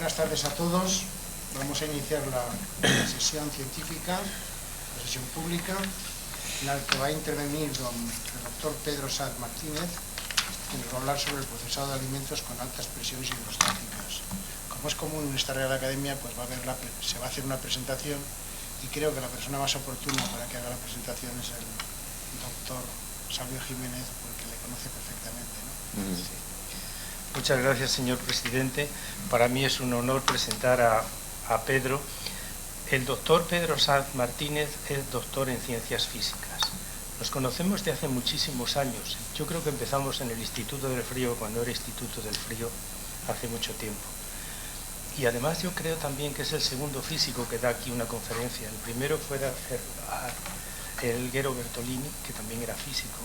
Buenas tardes a todos. Vamos a iniciar la sesión científica, la sesión pública, en la que va a intervenir el doctor Pedro Saz Martínez, que nos va a hablar sobre el procesado de alimentos con altas presiones hidrostáticas. Como es común en esta Real Academia, pues se va a hacer una presentación y creo que la persona más oportuna para que haga la presentación es el doctor Sabio Jiménez, porque le conoce perfectamente, ¿no? Sí. Muchas gracias, señor presidente. Para mí es un honor presentar a Pedro. El doctor Pedro Saz Martínez es doctor en ciencias físicas. Nos conocemos de hace muchísimos años. Yo creo que empezamos en el Instituto del Frío, cuando era Instituto del Frío, hace mucho tiempo. Y además yo creo también que es el segundo físico que da aquí una conferencia. El primero fue el Gero Bertolini, que también era físico.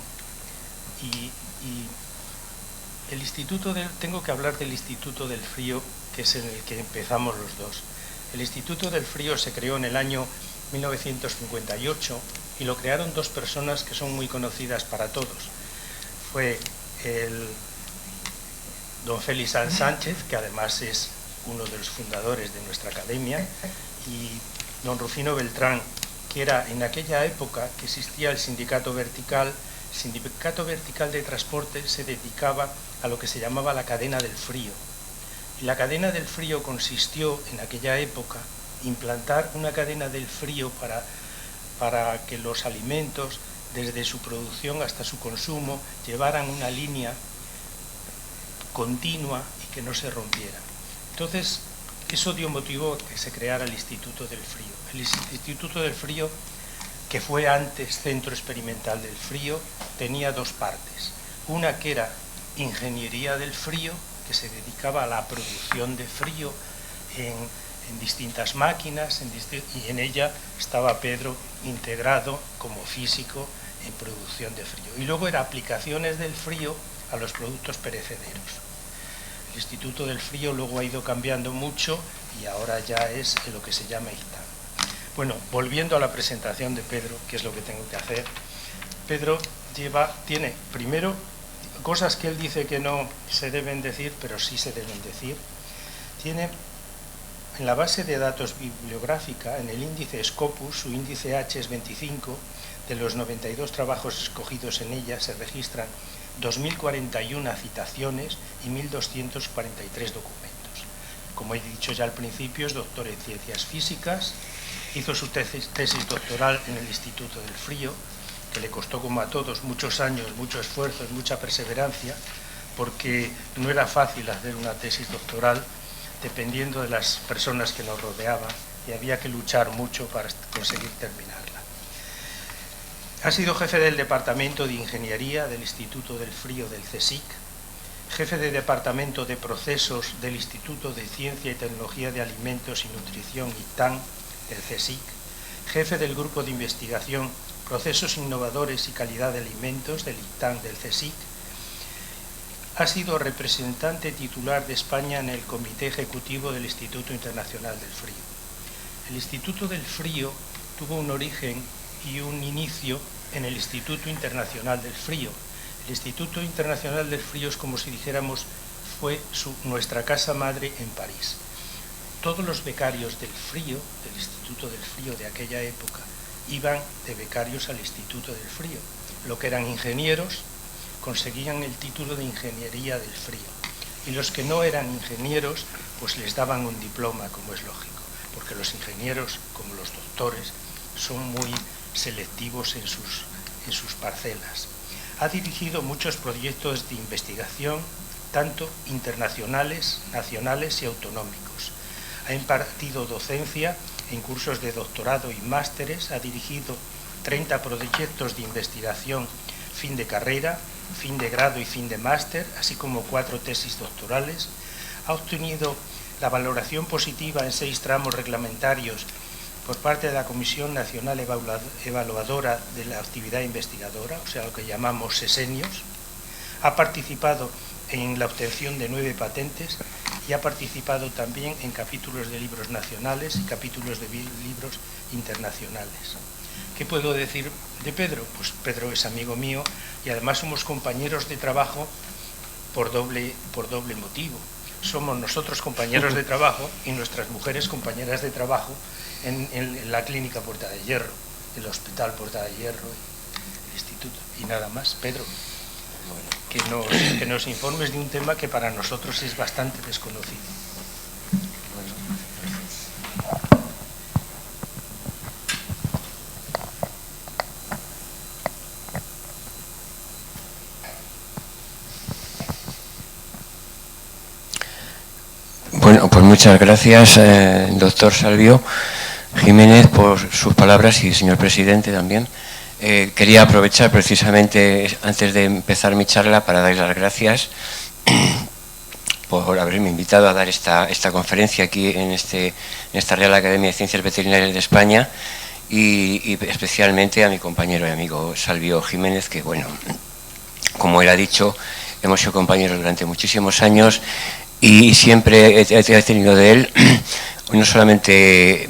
El Instituto tengo que hablar del Instituto del Frío, que es en el que empezamos los dos. El Instituto del Frío se creó en el año 1958 y lo crearon dos personas que son muy conocidas para todos. Fue el don Félix Sanz Sánchez, que además es uno de los fundadores de nuestra academia, y don Rufino Beltrán, que era en aquella época que existía el Sindicato Vertical. El Sindicato Vertical de Transporte se dedicaba a lo que se llamaba la cadena del frío. Y la cadena del frío consistió en aquella época implantar una cadena del frío para que los alimentos, desde su producción hasta su consumo, llevaran una línea continua y que no se rompiera. Entonces, eso dio motivo a que se creara el Instituto del Frío. El Instituto del Frío, que fue antes Centro Experimental del Frío, tenía dos partes. Una que era Ingeniería del Frío, que se dedicaba a la producción de frío en distintas máquinas, y en ella estaba Pedro integrado como físico en producción de frío. Y luego era aplicaciones del frío a los productos perecederos. El Instituto del Frío luego ha ido cambiando mucho y ahora ya es lo que se llama ICTAN. Bueno, volviendo a la presentación de Pedro, que es lo que tengo que hacer. Pedro tiene primero cosas que él dice que no se deben decir, pero sí se deben decir. Tiene en la base de datos bibliográfica, en el índice Scopus, su índice H es 25, de los 92 trabajos escogidos en ella se registran 2.041 citaciones y 1.243 documentos. Como he dicho ya al principio, es doctor en ciencias físicas. Hizo su tesis doctoral en el Instituto del Frío, que le costó, como a todos, muchos años, mucho esfuerzo y mucha perseverancia, porque no era fácil hacer una tesis doctoral dependiendo de las personas que nos rodeaban y había que luchar mucho para conseguir terminarla. Ha sido jefe del Departamento de Ingeniería del Instituto del Frío del CSIC, jefe de Departamento de Procesos del Instituto de Ciencia y Tecnología de Alimentos y Nutrición ICTAN del CSIC, jefe del Grupo de Investigación Procesos Innovadores y Calidad de Alimentos del ICTAN del CSIC. Ha sido representante titular de España en el Comité Ejecutivo del Instituto Internacional del Frío. El Instituto del Frío tuvo un origen y un inicio en el Instituto Internacional del Frío. El Instituto Internacional del Frío es como si dijéramos fue nuestra casa madre en París. Todos los becarios del frío, del Instituto del Frío de aquella época, iban de becarios al Instituto del Frío. Lo que eran ingenieros conseguían el título de Ingeniería del Frío. Y los que no eran ingenieros, pues les daban un diploma, como es lógico, porque los ingenieros, como los doctores, son muy selectivos en sus parcelas. Ha dirigido muchos proyectos de investigación, tanto internacionales, nacionales y autonómicos. Ha impartido docencia en cursos de doctorado y másteres, ha dirigido 30 proyectos de investigación fin de carrera, fin de grado y fin de máster, así como 4 tesis doctorales. Ha obtenido la valoración positiva en 6 tramos reglamentarios por parte de la Comisión Nacional Evaluadora de la Actividad Investigadora, o sea, lo que llamamos SESENIOS. Ha participado en la obtención de 9 patentes y ha participado también en capítulos de libros nacionales y capítulos de libros internacionales. ¿Qué puedo decir de Pedro? Pues Pedro es amigo mío y además somos compañeros de trabajo por doble motivo. somos nosotros compañeros de trabajo y nuestras mujeres compañeras de trabajo en la clínica Puerta de Hierro, el hospital Puerta de Hierro, el instituto, y nada más. Pedro, que nos informes de un tema que para nosotros es bastante desconocido. Bueno, pues muchas gracias, doctor Salvio Jiménez, por sus palabras, y señor presidente también. Quería aprovechar precisamente antes de empezar mi charla para dar las gracias por haberme invitado a dar esta conferencia aquí en esta Real Academia de Ciencias Veterinarias de España, y especialmente a mi compañero y amigo Salvio Jiménez, que bueno, como él ha dicho, hemos sido compañeros durante muchísimos años y siempre he tenido de él no solamente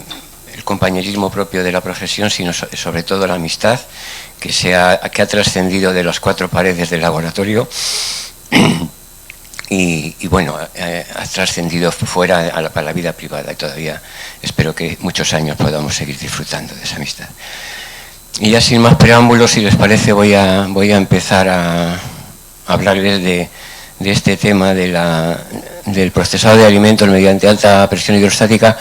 el compañerismo propio de la profesión, sino sobre todo la amistad que ha trascendido de las cuatro paredes del laboratorio y bueno, ha trascendido fuera a la vida privada, y todavía espero que muchos años podamos seguir disfrutando de esa amistad. Y ya sin más preámbulos, si les parece, voy a empezar a hablarles de este tema del procesado de alimentos mediante alta presión hidrostática,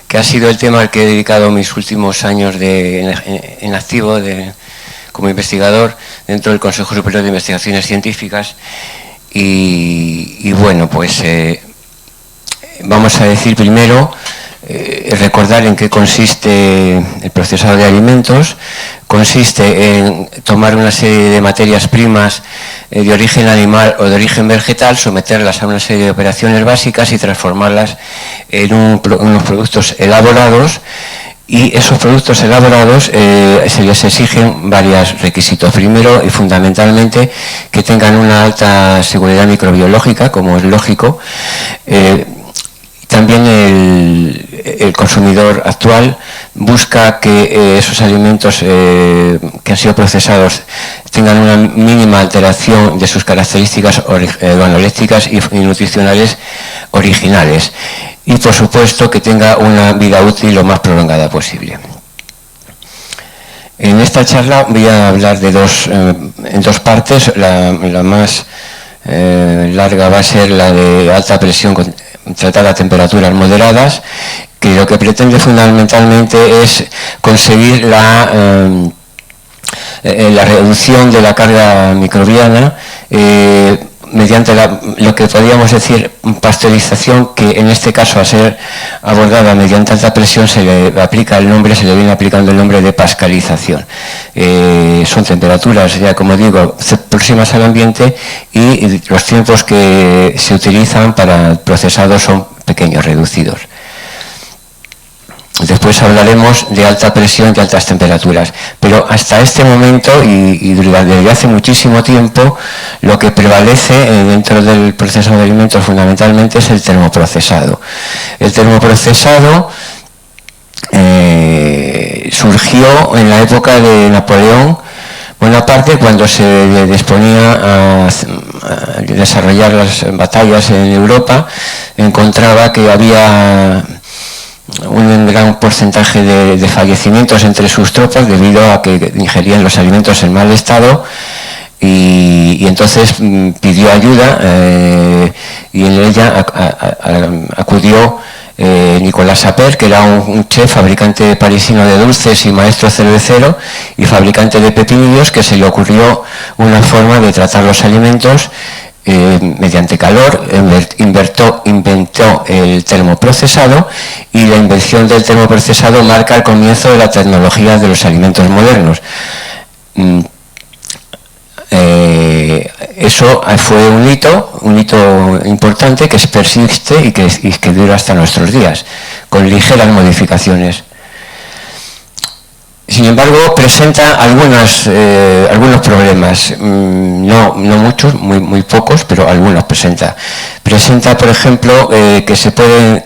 que ha sido el tema al que he dedicado mis últimos años en activo como investigador dentro del Consejo Superior de Investigaciones Científicas. Y bueno, pues vamos a decir primero, recordar en qué consiste el procesado de alimentos. Consiste en tomar una serie de materias primas de origen animal o de origen vegetal, someterlas a una serie de operaciones básicas y transformarlas en unos productos elaborados, y esos productos elaborados se les exigen varios requisitos. Primero y fundamentalmente, que tengan una alta seguridad microbiológica, como es lógico. También el consumidor actual busca que esos alimentos que han sido procesados tengan una mínima alteración de sus características organolépticas y nutricionales originales, y por supuesto que tenga una vida útil lo más prolongada posible. En esta charla voy a hablar en dos partes. La más larga va a ser la de alta presión tratada a temperaturas moderadas, que lo que pretende fundamentalmente es conseguir la reducción de la carga microbiana mediante lo que podríamos decir pasteurización, que en este caso, a ser abordada mediante alta presión, se le viene aplicando el nombre de pascalización. Son temperaturas, ya como digo, próximas al ambiente, y los tiempos que se utilizan para el procesado son pequeños, reducidos. Después hablaremos de alta presión y altas temperaturas, pero hasta este momento y desde hace muchísimo tiempo, lo que prevalece dentro del procesado de alimentos fundamentalmente es el termoprocesado. El termoprocesado surgió en la época de Napoleón Bonaparte, cuando se disponía a desarrollar las batallas en Europa. Encontraba que había un gran porcentaje de fallecimientos entre sus tropas debido a que ingerían los alimentos en mal estado, y entonces pidió ayuda, y en ella acudió Nicolas Appert, que era un chef, fabricante parisino de dulces y maestro cervecero y fabricante de pepinillos, que se le ocurrió una forma de tratar los alimentos mediante calor. Inventó el termoprocesado, y la invención del termoprocesado marca el comienzo de la tecnología de los alimentos modernos. Eso fue un hito importante que persiste y que dura hasta nuestros días, con ligeras modificaciones. Sin embargo, presenta algunos problemas, no muchos, muy pocos, pero algunos presenta. Presenta, por ejemplo, que se pueden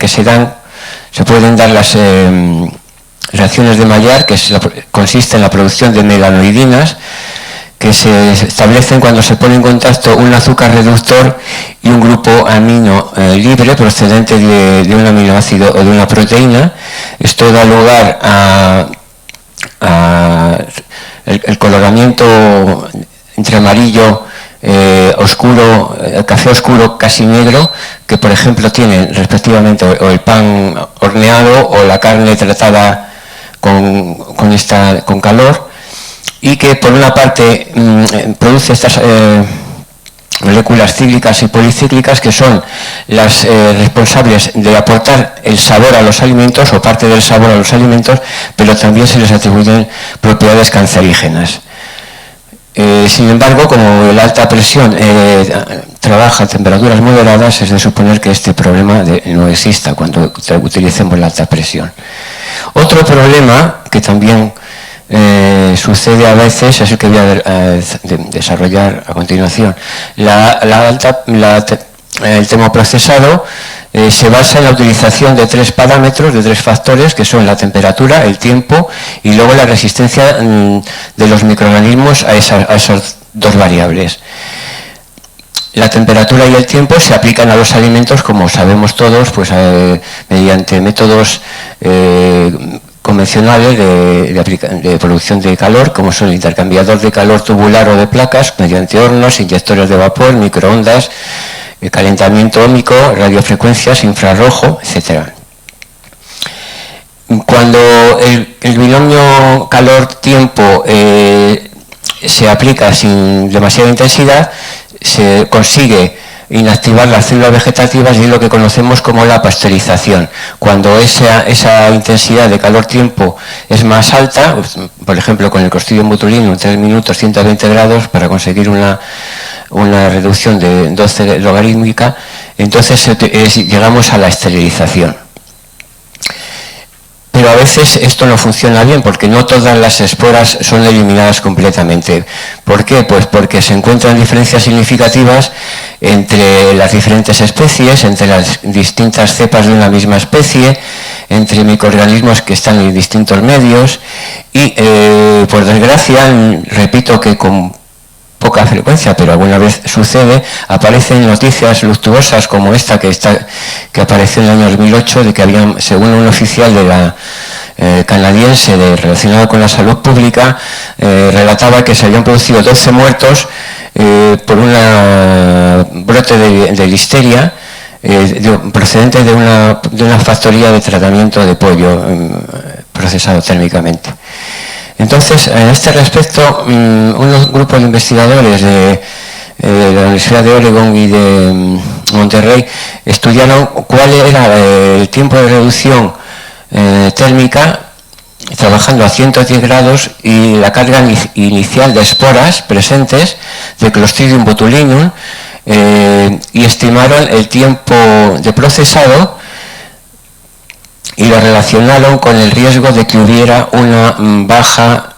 dar las reacciones de Maillard, que consiste en la producción de melanoidinas, que se establecen cuando se pone en contacto un azúcar reductor y un grupo amino libre procedente de un aminoácido o de una proteína. Esto da lugar a el coloramiento entre amarillo oscuro, café oscuro casi negro, que por ejemplo tiene respectivamente o el pan horneado o la carne tratada con calor, y que por una parte produce estas moléculas cíclicas y policíclicas, que son las responsables de aportar el sabor a los alimentos o parte del sabor a los alimentos, pero también se les atribuyen propiedades cancerígenas. Sin embargo, como la alta presión trabaja a temperaturas moderadas, es de suponer que este problema no exista cuando utilicemos la alta presión. Otro problema que también sucede a veces es el que voy a desarrollar a continuación. El termoprocesado se basa en la utilización de 3 parámetros, de 3 factores, que son la temperatura, el tiempo y luego la resistencia de los microorganismos a esas 2 variables. La temperatura y el tiempo se aplican a los alimentos, como sabemos todos, pues mediante métodos convencionales de producción de calor, como son el intercambiador de calor tubular o de placas, mediante hornos, inyectores de vapor, microondas, calentamiento óhmico, radiofrecuencias, infrarrojo, etc. Cuando el binomio calor-tiempo se aplica sin demasiada intensidad, se consigue inactivar las células vegetativas y es lo que conocemos como la pasteurización. Cuando esa intensidad de calor-tiempo es más alta, por ejemplo con el Clostridium botulinum, 3 minutos, 120 grados, para conseguir una reducción de 12 logarítmica, entonces llegamos a la esterilización. Pero a veces esto no funciona bien porque no todas las esporas son eliminadas completamente. ¿Por qué? Pues porque se encuentran diferencias significativas entre las diferentes especies, entre las distintas cepas de una misma especie, entre microorganismos que están en distintos medios y, por desgracia, repito que con poca frecuencia, pero alguna vez sucede, aparecen noticias luctuosas como esta que apareció en el año 2008, de que habían, según un oficial de la canadiense relacionado con la salud pública, relataba que se habían producido 12 muertos por un brote de listeria procedente de una factoría de tratamiento de pollo procesado térmicamente. Entonces, en este respecto, unos grupos de investigadores de la Universidad de Oregon y de Monterrey estudiaron cuál era el tiempo de reducción térmica trabajando a 110 grados y la carga inicial de esporas presentes de Clostridium botulinum y estimaron el tiempo de procesado y lo relacionaron con el riesgo de que hubiera una baja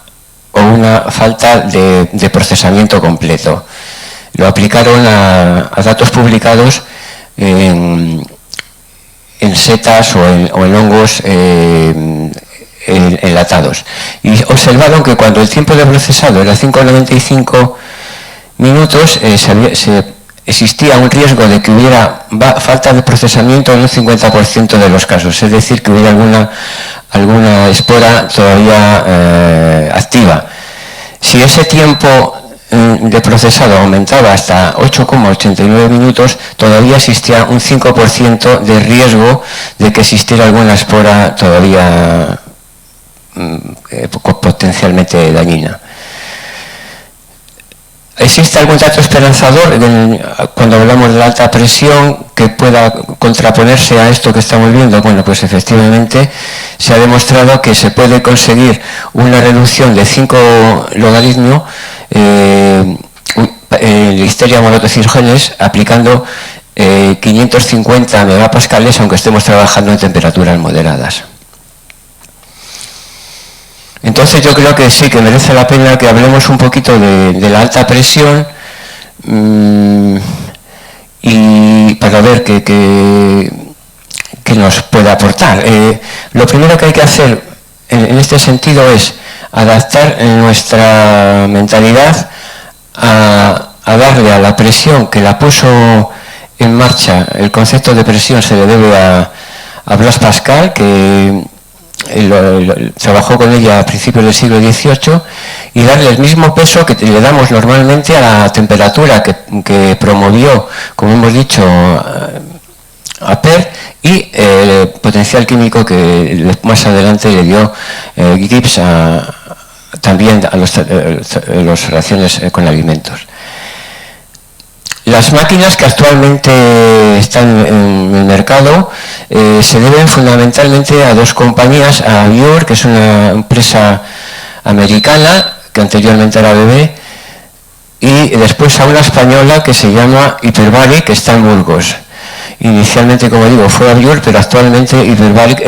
o una falta de procesamiento completo. Lo aplicaron a datos publicados en setas o en hongos enlatados. Y observaron que cuando el tiempo de procesado era 5,95 minutos, existía un riesgo de que hubiera falta de procesamiento en un 50% de los casos, es decir, que hubiera alguna espora todavía activa. Si ese tiempo de procesado aumentaba hasta 8,89 minutos, todavía existía un 5% de riesgo de que existiera alguna espora todavía potencialmente dañina. ¿Existe algún dato esperanzador cuando hablamos de la alta presión que pueda contraponerse a esto que estamos viendo? Bueno, pues efectivamente se ha demostrado que se puede conseguir una reducción de 5 logaritmos en Listeria monotoxyrogenes aplicando 550 megapascales, aunque estemos trabajando en temperaturas moderadas. Entonces yo creo que sí, que merece la pena que hablemos un poquito de la alta presión y para ver qué nos puede aportar. Lo primero que hay que hacer en este sentido es adaptar nuestra mentalidad a darle a la presión que la puso en marcha. El concepto de presión se le debe a Blaise Pascal, que trabajó con ella a principios del siglo XVIII, y darle el mismo peso que le damos normalmente a la temperatura que promovió, como hemos dicho, Appert, y el potencial químico que más adelante le dio Gibbs también a las reacciones con alimentos. Las máquinas que actualmente están en el mercado se deben fundamentalmente a dos compañías, a Abure, que es una empresa americana, que anteriormente era BB, y después a una española que se llama Hyperbaric, que está en Burgos. Inicialmente, como digo, fue Abure, pero actualmente Hyperbaric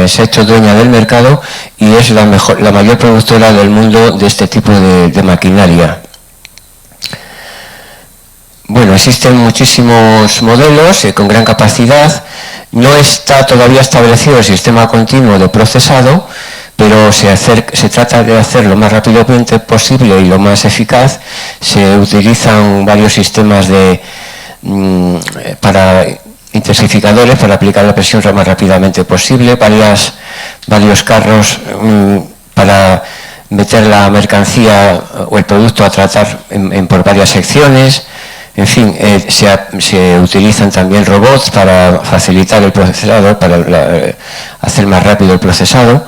se ha hecho dueña del mercado y es la mayor productora del mundo de este tipo de maquinaria. Bueno, existen muchísimos modelos con gran capacidad. No está todavía establecido el sistema continuo de procesado, pero se trata de hacer lo más rápidamente posible y lo más eficaz. Se utilizan varios sistemas para intensificadores para aplicar la presión lo más rápidamente posible, varios carros para meter la mercancía o el producto a tratar por varias secciones. En fin, se utilizan también robots para facilitar el procesado, para hacer más rápido el procesado.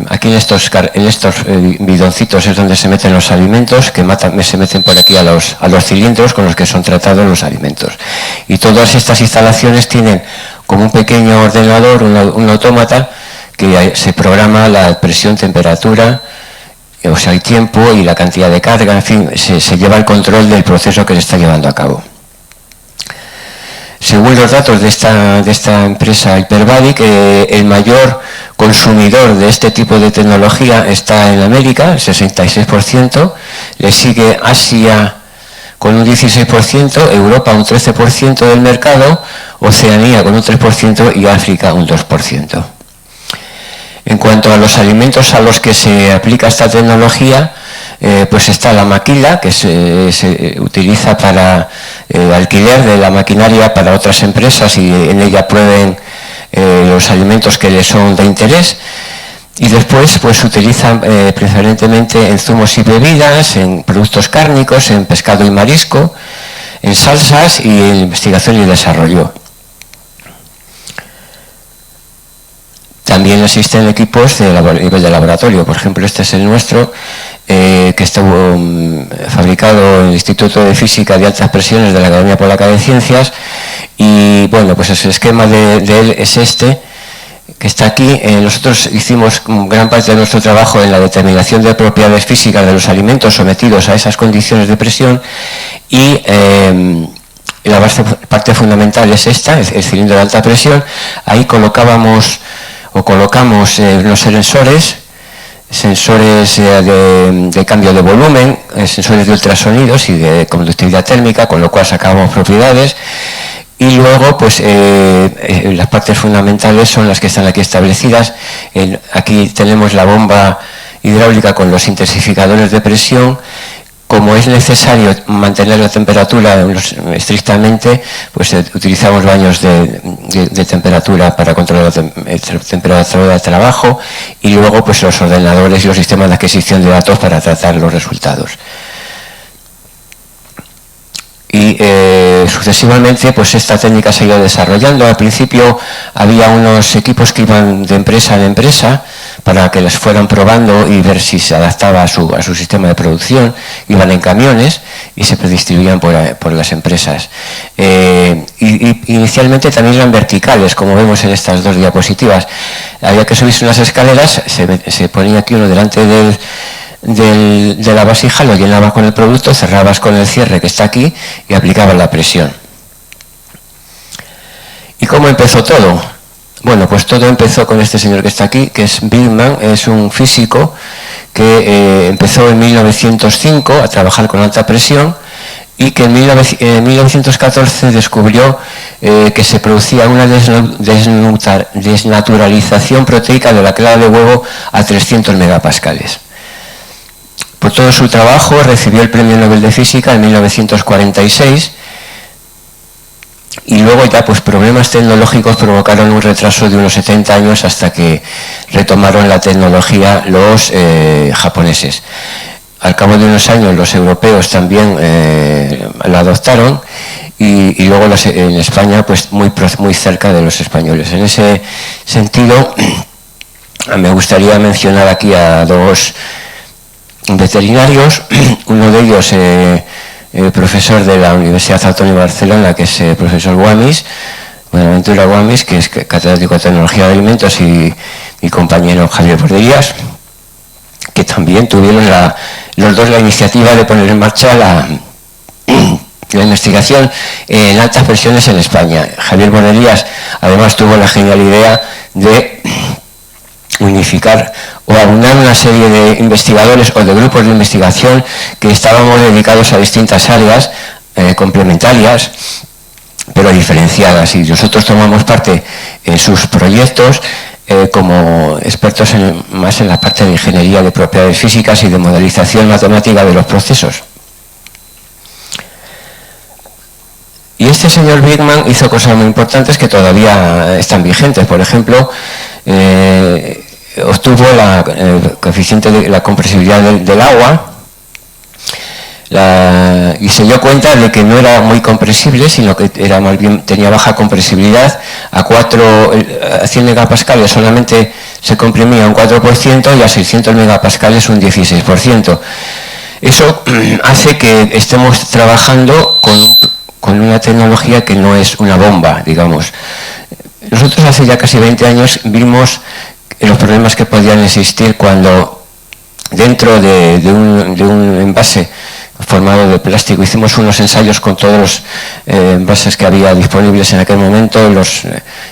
Aquí en estos bidoncitos es donde se meten los alimentos, que se meten por aquí a los cilindros con los que son tratados los alimentos. Y todas estas instalaciones tienen como un pequeño ordenador, un autómata, que se programa la presión, temperatura, o sea, el tiempo y la cantidad de carga, en fin, se lleva el control del proceso que se está llevando a cabo. Según los datos de esta empresa Hyperbaric, el mayor consumidor de este tipo de tecnología está en América, el 66%, le sigue Asia con un 16%, Europa un 13% del mercado, Oceanía con un 3% y África un 2%. En cuanto a los alimentos a los que se aplica esta tecnología, pues está la maquila, que se utiliza para alquiler de la maquinaria para otras empresas y en ella prueben los alimentos que les son de interés. Y después pues se utilizan preferentemente en zumos y bebidas, en productos cárnicos, en pescado y marisco, en salsas y en investigación y desarrollo. También existen equipos de nivel de laboratorio, por ejemplo este es el nuestro, que estuvo fabricado en el Instituto de Física de Altas Presiones de la Academia Polaca de Ciencias, y bueno, pues el esquema de él es este, que está aquí. Nosotros hicimos gran parte de nuestro trabajo en la determinación de propiedades físicas de los alimentos sometidos a esas condiciones de presión, y la parte fundamental es esta, el cilindro de alta presión. Ahí colocamos unos sensores de cambio de volumen, sensores de ultrasonidos y de conductividad térmica, con lo cual sacamos propiedades. Y luego, pues, las partes fundamentales son las que están aquí establecidas. Aquí tenemos la bomba hidráulica con los intensificadores de presión. Como es necesario mantener la temperatura estrictamente, pues utilizamos baños de temperatura para controlar la temperatura de trabajo, y luego pues los ordenadores y los sistemas de adquisición de datos para tratar los resultados. Y sucesivamente pues esta técnica se ha ido desarrollando. Al principio había unos equipos que iban de empresa en empresa para que las fueran probando y ver si se adaptaba a su sistema de producción. Iban en camiones y se distribuían por las empresas. Y inicialmente también eran verticales, como vemos en estas dos diapositivas. Había que subirse unas escaleras, se ponía aquí uno delante de la vasija, lo llenabas con el producto, cerrabas con el cierre que está aquí y aplicabas la presión. ¿Y cómo empezó todo? Bueno, pues todo empezó con este señor que está aquí, que es Bigman, es un físico que empezó en 1905 a trabajar con alta presión, y que en 1914 descubrió que se producía una desnaturalización proteica de la clara de huevo a 300 megapascales. Por todo su trabajo recibió el Premio Nobel de Física en 1946 y luego ya pues problemas tecnológicos provocaron un retraso de unos 70 años hasta que retomaron la tecnología los japoneses. Al cabo de unos años los europeos también la adoptaron y luego en España pues muy cerca de los españoles. En ese sentido me gustaría mencionar aquí a dos veterinarios, uno de ellos profesor de la Universidad Autónoma de Barcelona, que es el profesor Guamis, Buenaventura Guamis, que es catedrático de Tecnología de Alimentos, y mi compañero Javier Borderías, que también tuvieron los dos la iniciativa de poner en marcha la investigación en altas presiones en España. Javier Borderías además tuvo la genial idea de unificar o aunar una serie de investigadores o de grupos de investigación que estábamos dedicados a distintas áreas complementarias pero diferenciadas, y nosotros tomamos parte en sus proyectos como expertos más en la parte de ingeniería de propiedades físicas y de modelización matemática de los procesos. Y este señor Bigman hizo cosas muy importantes que todavía están vigentes. Por ejemplo, obtuvo el coeficiente de la compresibilidad del agua y se dio cuenta de que no era muy compresible, sino que era más bien, tenía baja compresibilidad. A 100 megapascales solamente se comprimía un 4% y a 600 megapascales un 16%. Eso hace que estemos trabajando con una tecnología que no es una bomba, digamos. Nosotros hace ya casi 20 años vimos los problemas que podían existir cuando dentro de un envase formado de plástico hicimos unos ensayos con todos los envases que había disponibles en aquel momento,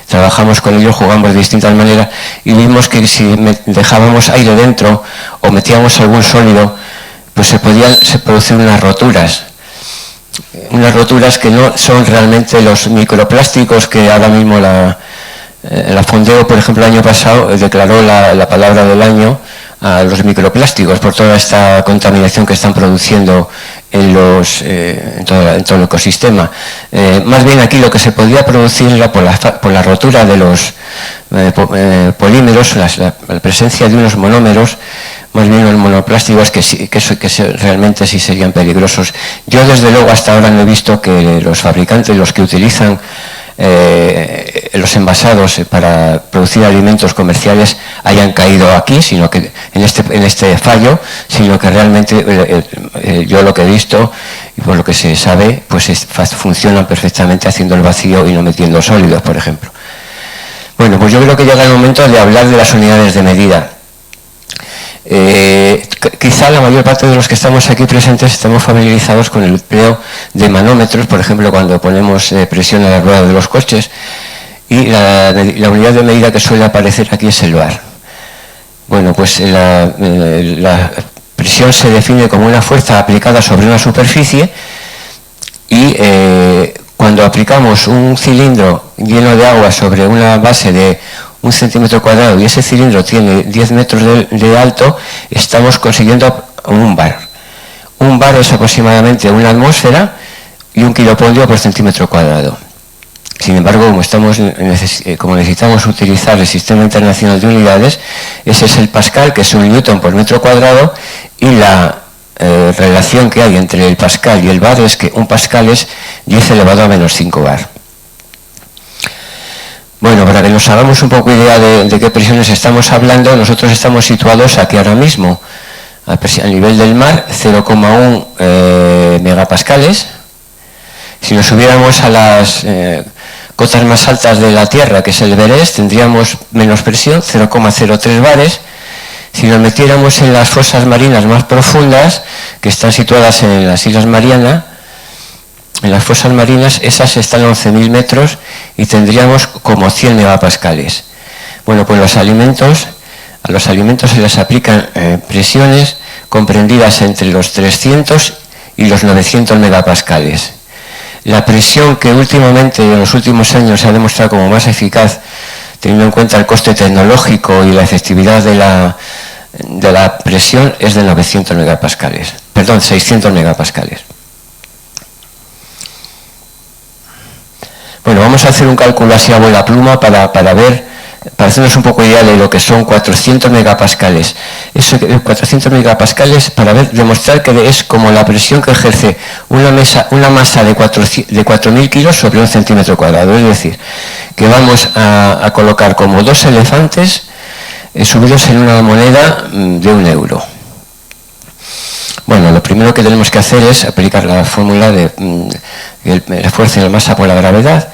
trabajamos con ellos, jugamos de distintas maneras y vimos que si dejábamos aire dentro o metíamos algún sólido, pues se producir unas roturas que no son realmente los microplásticos que ahora mismo la Fondeo, por ejemplo, el año pasado declaró la palabra del año a los microplásticos por toda esta contaminación que están produciendo en todo el ecosistema. Más bien aquí lo que se podía producir era por la rotura de los polímeros, la presencia de unos monómeros, más bien los monoplásticos que realmente sí serían peligrosos. Yo desde luego hasta ahora no he visto que los fabricantes, los que utilizan los envasados para producir alimentos comerciales hayan caído aquí, sino que en este fallo, sino que realmente yo lo que he visto y por lo que se sabe, pues funcionan perfectamente haciendo el vacío y no metiendo sólidos, por ejemplo. Bueno, pues yo creo que llega el momento de hablar de las unidades de medida. Quizá la mayor parte de los que estamos aquí presentes estamos familiarizados con el empleo de manómetros, por ejemplo, cuando ponemos presión a la rueda de los coches, y la unidad de medida que suele aparecer aquí es el bar. Bueno, pues la presión se define como una fuerza aplicada sobre una superficie y cuando aplicamos un cilindro lleno de agua sobre una base de 1 centímetro cuadrado y ese cilindro tiene 10 metros de alto, estamos consiguiendo un bar. Un bar es aproximadamente una atmósfera y 1 kilopondio por centímetro cuadrado. Sin embargo, como necesitamos utilizar el Sistema Internacional de Unidades, ese es el pascal, que es 1 newton por metro cuadrado, y la relación que hay entre el pascal y el bar es que un pascal es 10 elevado a menos 5 bar. Bueno, para que nos hagamos un poco idea de qué presiones estamos hablando, nosotros estamos situados aquí ahora mismo, a nivel del mar, 0,1 megapascales. Si nos subiéramos a las cotas más altas de la Tierra, que es el Everest, tendríamos menos presión, 0,03 bares. Si nos metiéramos en las fosas marinas más profundas, que están situadas en las Islas Marianas, en las fosas marinas, esas están a 11.000 metros y tendríamos como 100 megapascales. Bueno, pues a los alimentos se les aplican presiones comprendidas entre los 300 y los 900 megapascales. La presión que últimamente, en los últimos años, se ha demostrado como más eficaz, teniendo en cuenta el coste tecnológico y la efectividad de de la presión es de 900 megapascales, perdón, 600 megapascales. Bueno, vamos a hacer un cálculo así a vuela pluma para ver, para hacernos un poco idea de lo que son 400 megapascales. Eso, 400 megapascales, para demostrar que es como la presión que ejerce una masa de 4.000 kilos sobre un centímetro cuadrado. Es decir, que vamos a colocar como 2 elefantes subidos en una moneda de 1 euro. Bueno, lo primero que tenemos que hacer es aplicar la fórmula de la fuerza de la masa por la gravedad.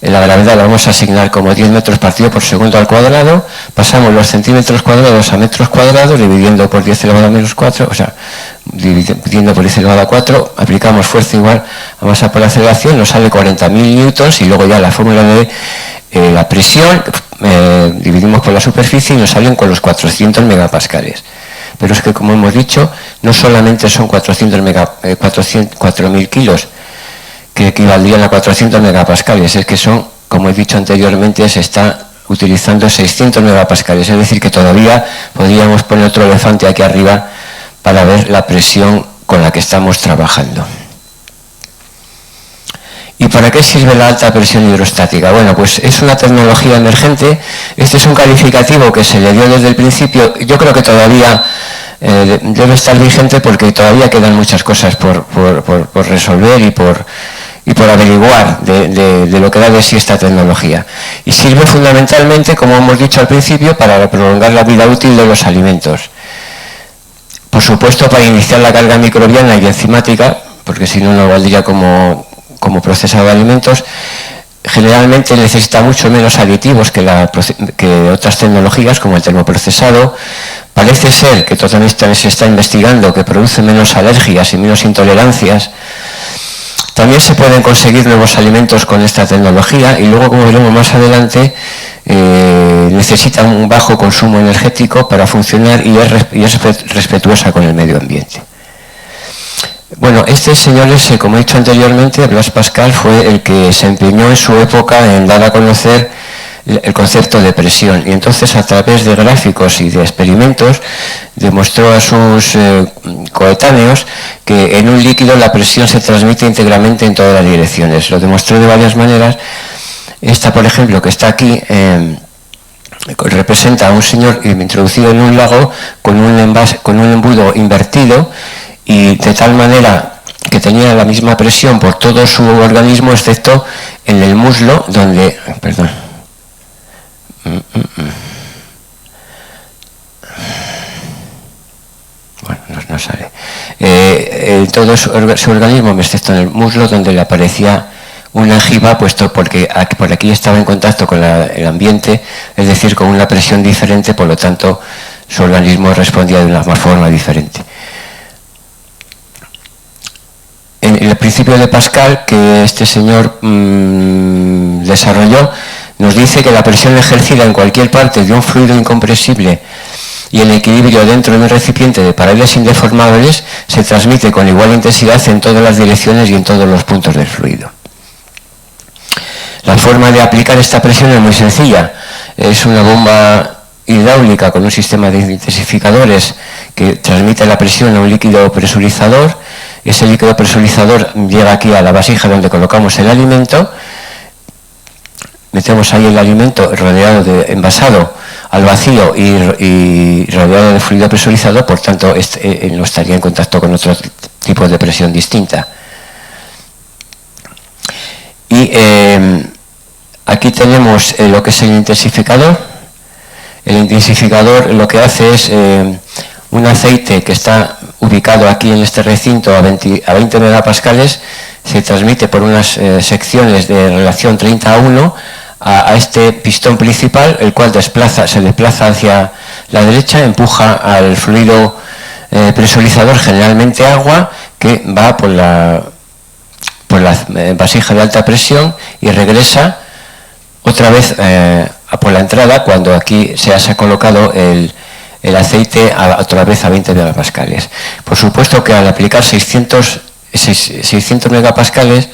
La gravedad la vamos a asignar como 10 metros partido por segundo al cuadrado. Pasamos los centímetros cuadrados a metros cuadrados, dividiendo por 10 elevado a menos 4, o sea, dividiendo por 10 elevado a 4, aplicamos fuerza igual a masa por aceleración, nos sale 40.000 newtons, y luego ya la fórmula de la presión, dividimos por la superficie y nos salen con los 400 megapascales. Pero es que, como hemos dicho, no solamente son 4.000 kilos, que equivaldrían a 400 megapascales, es que son, como he dicho anteriormente, se está utilizando 600 megapascales, es decir, que todavía podríamos poner otro elefante aquí arriba para ver la presión con la que estamos trabajando. ¿Y para qué sirve la alta presión hidrostática? Bueno, pues es una tecnología emergente. Este es un calificativo que se le dio desde el principio. Yo creo que todavía debe estar vigente, porque todavía quedan muchas cosas por resolver y por averiguar de lo que da de sí esta tecnología. Y sirve fundamentalmente, como hemos dicho al principio, para prolongar la vida útil de los alimentos. Por supuesto, para iniciar la carga microbiana y enzimática, porque si no, no valdría como procesado de alimentos. Generalmente necesita mucho menos aditivos que otras tecnologías, como el termoprocesado. Parece ser que también se está investigando que produce menos alergias y menos intolerancias. También se pueden conseguir nuevos alimentos con esta tecnología, y luego, como veremos más adelante, necesita un bajo consumo energético para funcionar y es respetuosa con el medio ambiente. Bueno, señores, como he dicho anteriormente, Blaise Pascal fue el que se empeñó en su época en dar a conocer el concepto de presión, y entonces, a través de gráficos y de experimentos, demostró a sus coetáneos que en un líquido la presión se transmite íntegramente en todas las direcciones. Lo demostró de varias maneras. Esta, por ejemplo, que está aquí, representa a un señor introducido en un lago con un embudo invertido, y de tal manera que tenía la misma presión por todo su organismo, excepto en el muslo, donde... Perdón. Bueno, no sale. Todo su organismo, excepto en el muslo, donde le aparecía una ojiva, puesto porque por aquí estaba en contacto con el ambiente, es decir, con una presión diferente, por lo tanto su organismo respondía de una forma diferente. En el principio de Pascal, que este señor desarrolló, nos dice que la presión ejercida en cualquier parte de un fluido incompresible y el equilibrio dentro de un recipiente de paredes indeformables se transmite con igual intensidad en todas las direcciones y en todos los puntos del fluido. La forma de aplicar esta presión es muy sencilla. Es una bomba hidráulica con un sistema de intensificadores que transmite la presión a un líquido presurizador. Ese líquido presurizador llega aquí a la vasija donde colocamos el alimento. Metemos ahí el alimento envasado al vacío y rodeado de fluido presurizado, por tanto no estaría en contacto con otro tipo de presión distinta. Y aquí tenemos lo que es el intensificador. El intensificador lo que hace es un aceite que está ubicado aquí en este recinto a 20 megapascales, se transmite por unas secciones de relación 30:1 a este pistón principal, el cual se desplaza hacia la derecha, empuja al fluido presurizador, generalmente agua, que va por la vasija de alta presión y regresa otra vez por la entrada, cuando aquí se ha colocado el aceite otra vez a 20 megapascales. Por supuesto que al aplicar 600 megapascales,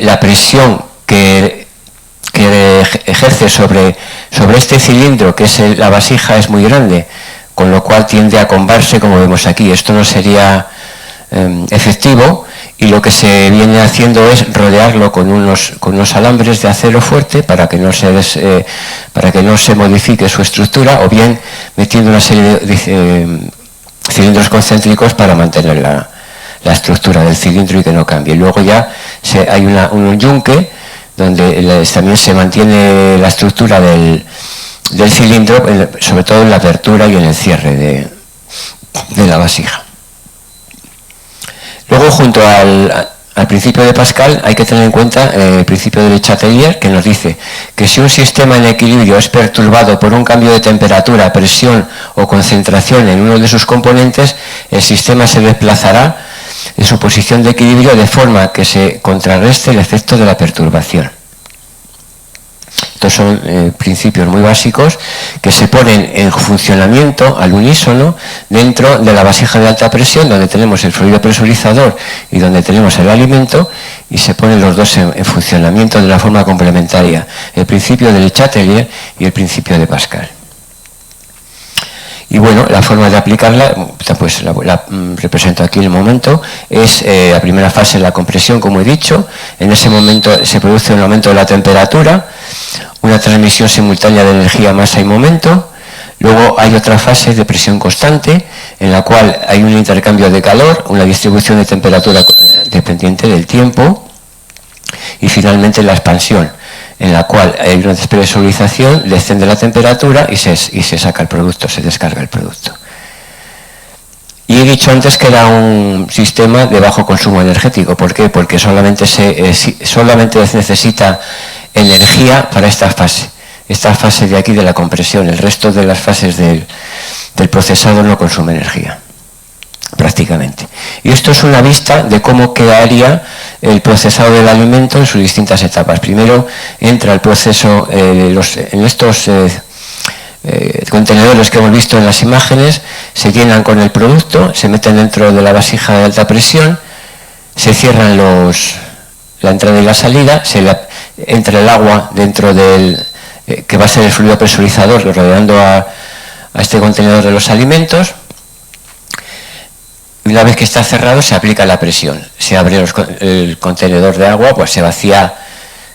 la presión que ejerce sobre este cilindro, que es la vasija, es muy grande. con lo cual tiende a combarse, como vemos aquí. Esto no sería efectivo, y lo que se viene haciendo es rodearlo con unos alambres de acero fuerte para que no se modifique su estructura, o bien metiendo una serie de cilindros concéntricos para mantener la estructura del cilindro y que no cambie. Luego ya hay un yunque donde también se mantiene la estructura del cilindro, sobre todo en la apertura y en el cierre de la vasija. Luego, junto al principio de Pascal, hay que tener en cuenta el principio de Le Chatelier, que nos dice que si un sistema en equilibrio es perturbado por un cambio de temperatura, presión o concentración en uno de sus componentes, el sistema se desplazará en su posición de equilibrio de forma que se contrarreste el efecto de la perturbación. Estos son principios muy básicos que se ponen en funcionamiento al unísono dentro de la vasija de alta presión, donde tenemos el fluido presurizador y donde tenemos el alimento, y se ponen los dos en funcionamiento de una forma complementaria, el principio de Le Chatelier y el principio de Pascal. Y bueno, la forma de aplicarla, pues la represento aquí en el momento, es la primera fase, la compresión, como he dicho. En ese momento se produce un aumento de la temperatura, una transmisión simultánea de energía, masa y momento. Luego hay otra fase de presión constante, en la cual hay un intercambio de calor, una distribución de temperatura dependiente del tiempo, y finalmente la expansión, en la cual hay una despresurización, desciende la temperatura y se saca el producto, se descarga el producto. Y he dicho antes que era un sistema de bajo consumo energético. ¿Por qué? Porque solamente necesita energía para esta fase de aquí de la compresión. El resto de las fases del procesado no consume energía, prácticamente. Y esto es una vista de cómo quedaría el procesado del alimento en sus distintas etapas. Primero entra el proceso en estos contenedores que hemos visto en las imágenes, se llenan con el producto, se meten dentro de la vasija de alta presión, se cierran la entrada y la salida, entra el agua dentro que va a ser el fluido presurizador rodeando a este contenedor de los alimentos. Una vez que está cerrado, se aplica la presión. Se abre el contenedor de agua, pues se vacía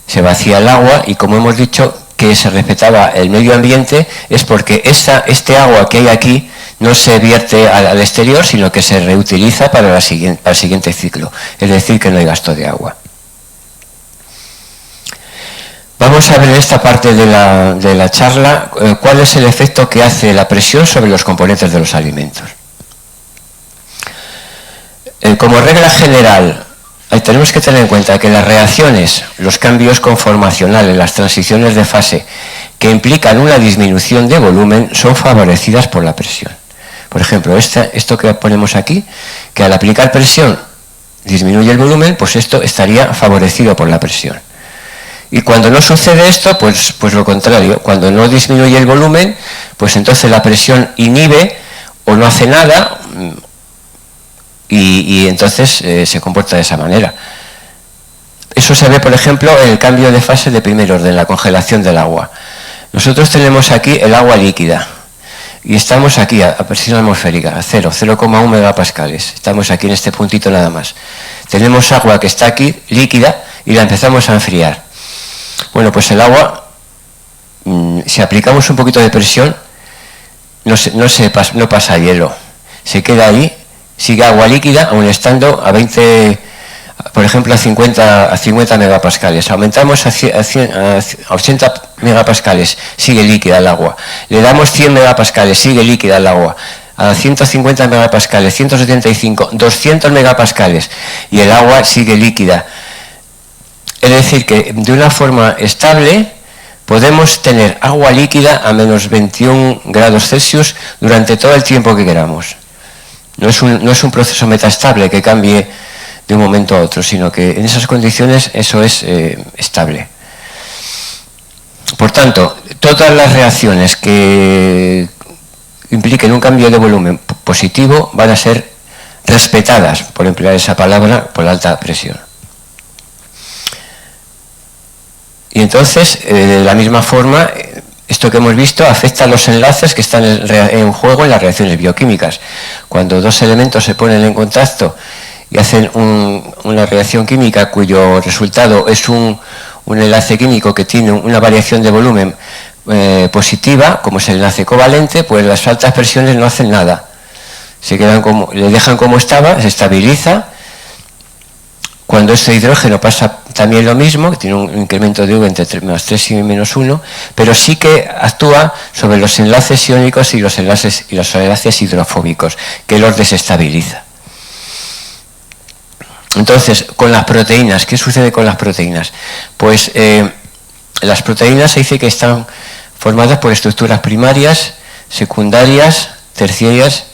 el agua, y como hemos dicho que se respetaba el medio ambiente, es porque este agua que hay aquí no se vierte al exterior, sino que se reutiliza para el siguiente ciclo. Es decir, que no hay gasto de agua. Vamos a ver en esta parte de la charla cuál es el efecto que hace la presión sobre los componentes de los alimentos. Como regla general, tenemos que tener en cuenta que las reacciones, los cambios conformacionales, las transiciones de fase que implican una disminución de volumen son favorecidas por la presión. Por ejemplo, esto que ponemos aquí, que al aplicar presión disminuye el volumen, pues esto estaría favorecido por la presión. Y cuando no sucede esto, pues lo contrario. Cuando no disminuye el volumen, pues entonces la presión inhibe o no hace nada, y entonces se comporta de esa manera. Eso se ve, por ejemplo, en el cambio de fase de primer orden, la congelación del agua. Nosotros tenemos aquí el agua líquida y estamos aquí a presión atmosférica, a 0,1 megapascales. Estamos aquí en este puntito nada más. Tenemos agua que está aquí, líquida, y la empezamos a enfriar. Bueno, pues el agua, si aplicamos un poquito de presión, no pasa hielo. Se queda ahí, sigue agua líquida, aun estando a 20, por ejemplo, a 50 megapascales. Aumentamos a 80 megapascales, sigue líquida el agua. Le damos 100 megapascales, sigue líquida el agua. A 150 megapascales, 175, 200 megapascales, y el agua sigue líquida. Es decir, que de una forma estable podemos tener agua líquida a menos 21 grados Celsius durante todo el tiempo que queramos. No es un proceso metastable que cambie de un momento a otro, sino que en esas condiciones eso es estable. Por tanto, todas las reacciones que impliquen un cambio de volumen positivo van a ser respetadas, por emplear esa palabra, por la alta presión. Y entonces, de la misma forma, Esto que hemos visto afecta a los enlaces que están en juego en las reacciones bioquímicas. Cuando dos elementos se ponen en contacto y hacen una reacción química cuyo resultado es un enlace químico que tiene una variación de volumen positiva, como es el enlace covalente, pues las altas presiones no hacen nada. Le dejan como estaba, se estabiliza. Cuando este hidrógeno pasa también lo mismo, que tiene un incremento de V entre -3 y -1, pero sí que actúa sobre los enlaces iónicos y los enlaces hidrofóbicos, que los desestabiliza. Entonces, con las proteínas, ¿qué sucede con las proteínas? Pues las proteínas se dice que están formadas por estructuras primarias, secundarias, terciarias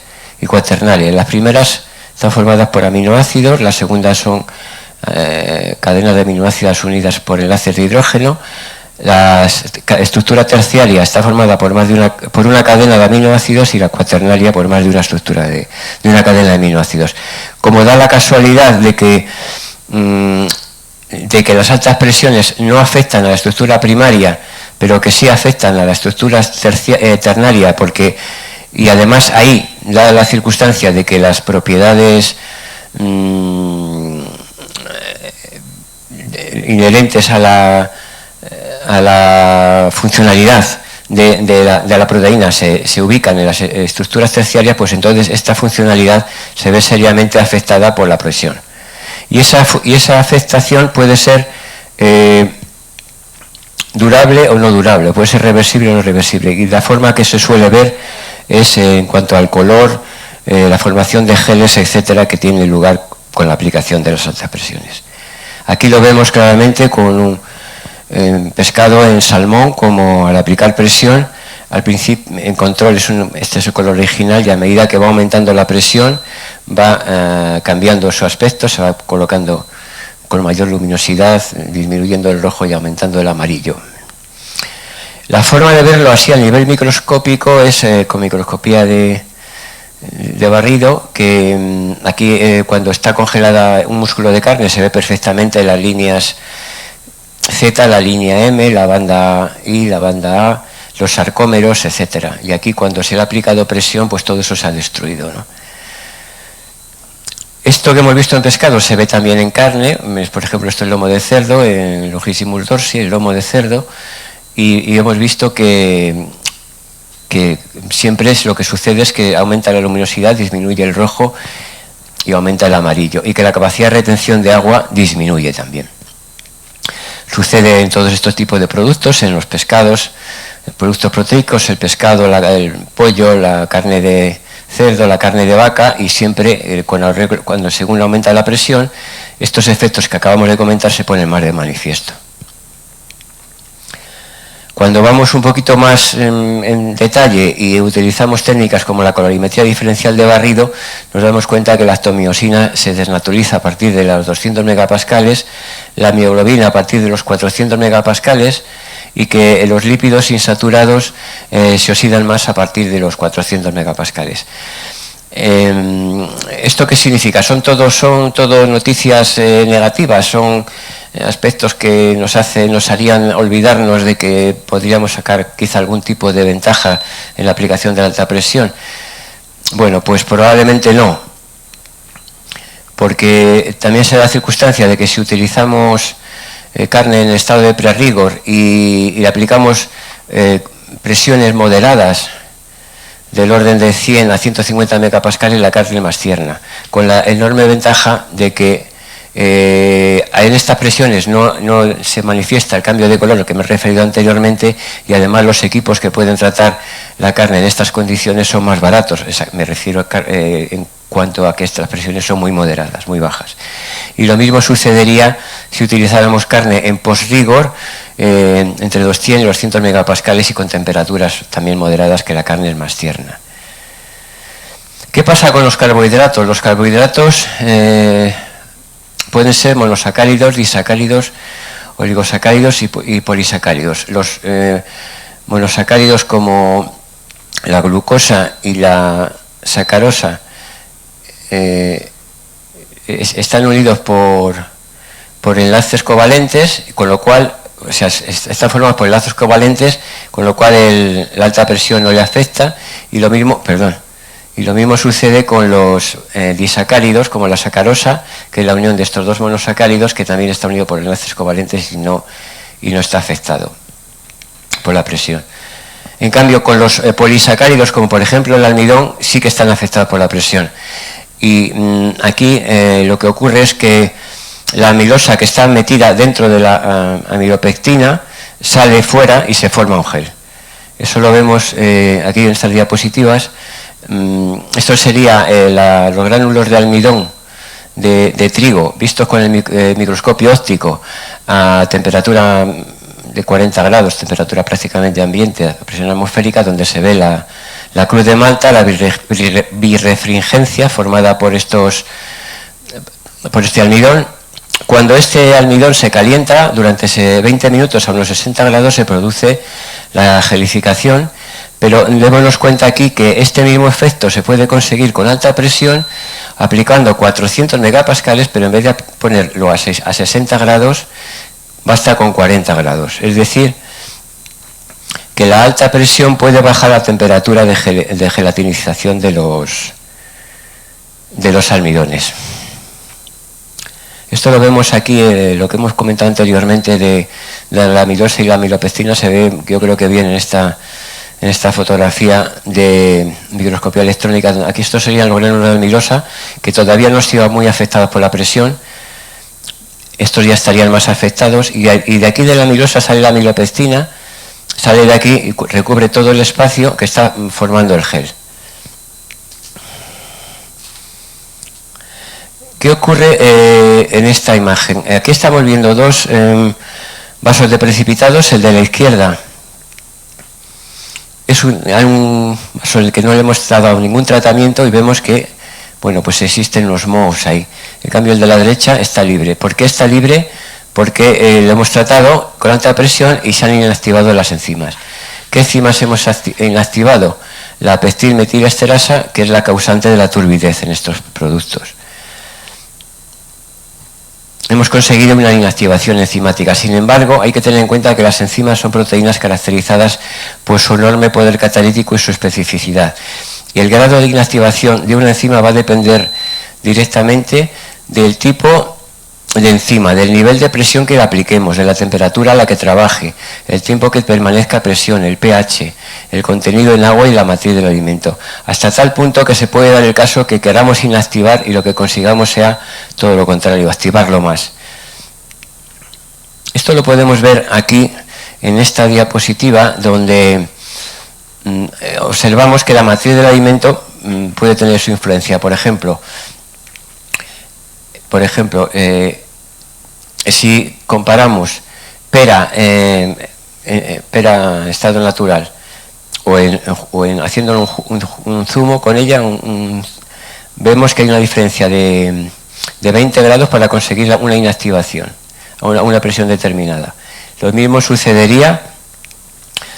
y cuaternarias. Las primeras están formadas por aminoácidos, las segundas son cadenas de aminoácidos unidas por enlaces de hidrógeno. La estructura terciaria está formada por una cadena de aminoácidos y la cuaternaria por más de una estructura de una cadena de aminoácidos. Como da la casualidad de que las altas presiones no afectan a la estructura primaria, pero que sí afectan a la estructura ternaria, y además ahí da la circunstancia de que las propiedades inherentes a la funcionalidad de la proteína se ubican en las estructuras terciarias, pues entonces esta funcionalidad se ve seriamente afectada por la presión. Y esa afectación puede ser durable o no durable, puede ser reversible o no reversible. Y la forma que se suele ver es en cuanto al color, la formación de geles, etcétera, que tiene lugar con la aplicación de las altas presiones. Aquí lo vemos claramente con un pescado en salmón, como al aplicar presión, al principio en control este es el color original, y a medida que va aumentando la presión va cambiando su aspecto, se va colocando con mayor luminosidad, disminuyendo el rojo y aumentando el amarillo. La forma de verlo así a nivel microscópico es con microscopía de barrido, que aquí cuando está congelada un músculo de carne se ve perfectamente las líneas Z, la línea M, la banda I, la banda A, los sarcómeros, etcétera. Y aquí cuando se le ha aplicado presión, pues todo eso se ha destruido, ¿no? Esto que hemos visto en pescado se ve también en carne, por ejemplo esto es el lomo de cerdo, en Longissimus dorsi, el lomo de cerdo, y hemos visto que siempre lo que sucede es que aumenta la luminosidad, disminuye el rojo y aumenta el amarillo, y que la capacidad de retención de agua disminuye también. Sucede en todos estos tipos de productos, en los pescados, productos proteicos, el pescado, el pollo, la carne de cerdo, la carne de vaca, y siempre cuando según aumenta la presión, estos efectos que acabamos de comentar se ponen más de manifiesto. Cuando vamos un poquito más en detalle y utilizamos técnicas como la colorimetría diferencial de barrido, nos damos cuenta que la actomiosina se desnaturaliza a partir de los 200 megapascales, la mioglobina a partir de los 400 megapascales, y que los lípidos insaturados se oxidan más a partir de los 400 megapascales. ¿Esto qué significa? Son todo noticias negativas, son aspectos que nos harían olvidarnos de que podríamos sacar quizá algún tipo de ventaja en la aplicación de la alta presión. Bueno, pues probablemente no, porque también se da la circunstancia de que si utilizamos carne en estado de prerrigor y le aplicamos presiones moderadas del orden de 100 a 150 megapascales, la carne es más tierna, con la enorme ventaja de que en estas presiones no se manifiesta el cambio de color al que me he referido anteriormente, y además los equipos que pueden tratar la carne en estas condiciones son más baratos. Me refiero en cuanto a que estas presiones son muy moderadas, muy bajas. Y lo mismo sucedería si utilizáramos carne en post-rigor, entre 200 y 200 megapascales y con temperaturas también moderadas, que la carne es más tierna. ¿Qué pasa con los carbohidratos? Los carbohidratos pueden ser monosacáridos, disacáridos, oligosacáridos y polisacáridos. Los monosacáridos, como la glucosa y la sacarosa, están unidos por enlaces covalentes, con lo cual o sea, están formados por enlaces covalentes, con lo cual la alta presión no le afecta, y lo mismo sucede con los disacáridos, como la sacarosa, que es la unión de estos dos monosacáridos, que también está unido por enlaces covalentes y no está afectado por la presión. En cambio, con los polisacáridos, como por ejemplo el almidón, sí que están afectados por la presión. Y aquí lo que ocurre es que la amilosa que está metida dentro de la amilopectina sale fuera y se forma un gel. Eso lo vemos aquí en estas diapositivas. Esto sería los gránulos de almidón de trigo vistos con el microscopio óptico a temperatura de 40 grados, temperatura prácticamente ambiente, a presión atmosférica, donde se ve la cruz de Malta, la birefringencia formada por este almidón. Cuando este almidón se calienta, durante 20 minutos a unos 60 grados se produce la gelificación, pero démonos cuenta aquí que este mismo efecto se puede conseguir con alta presión aplicando 400 megapascales, pero en vez de ponerlo a 60 grados, basta con 40 grados. Es decir, que la alta presión puede bajar la temperatura de gelatinización de los almidones. Esto lo vemos aquí, lo que hemos comentado anteriormente de la amilosa y la amilopectina, se ve, yo creo que bien en esta fotografía de microscopía electrónica. Aquí estos serían los gránulos de amilosa, que todavía no han sido muy afectados por la presión. Estos ya estarían más afectados, y de aquí de la amilosa sale la amilopectina, sale de aquí y recubre todo el espacio que está formando el gel. ¿Qué ocurre en esta imagen? Aquí estamos viendo dos vasos de precipitados. El de la izquierda es un vaso en el que no le hemos dado ningún tratamiento y vemos que, bueno, pues existen los mohos ahí. En cambio, el de la derecha está libre. ¿Por qué está libre? Porque lo hemos tratado con alta presión y se han inactivado las enzimas. ¿Qué enzimas hemos inactivado? La pectilmetilesterasa, que es la causante de la turbidez en estos productos. Hemos conseguido una inactivación enzimática. Sin embargo, hay que tener en cuenta que las enzimas son proteínas caracterizadas por su enorme poder catalítico y su especificidad. Y el grado de inactivación de una enzima va a depender directamente del tipo de enzima, del nivel de presión que le apliquemos, de la temperatura a la que trabaje, el tiempo que permanezca a presión, el pH, el contenido en agua y la matriz del alimento, hasta tal punto que se puede dar el caso que queramos inactivar y lo que consigamos sea todo lo contrario, activarlo más. Esto lo podemos ver aquí en esta diapositiva, donde observamos que la matriz del alimento puede tener su influencia. Por ejemplo, si comparamos pera en estado natural o en haciendo un zumo con ella, vemos que hay una diferencia de 20 grados para conseguir una inactivación a una presión determinada. Lo mismo sucedería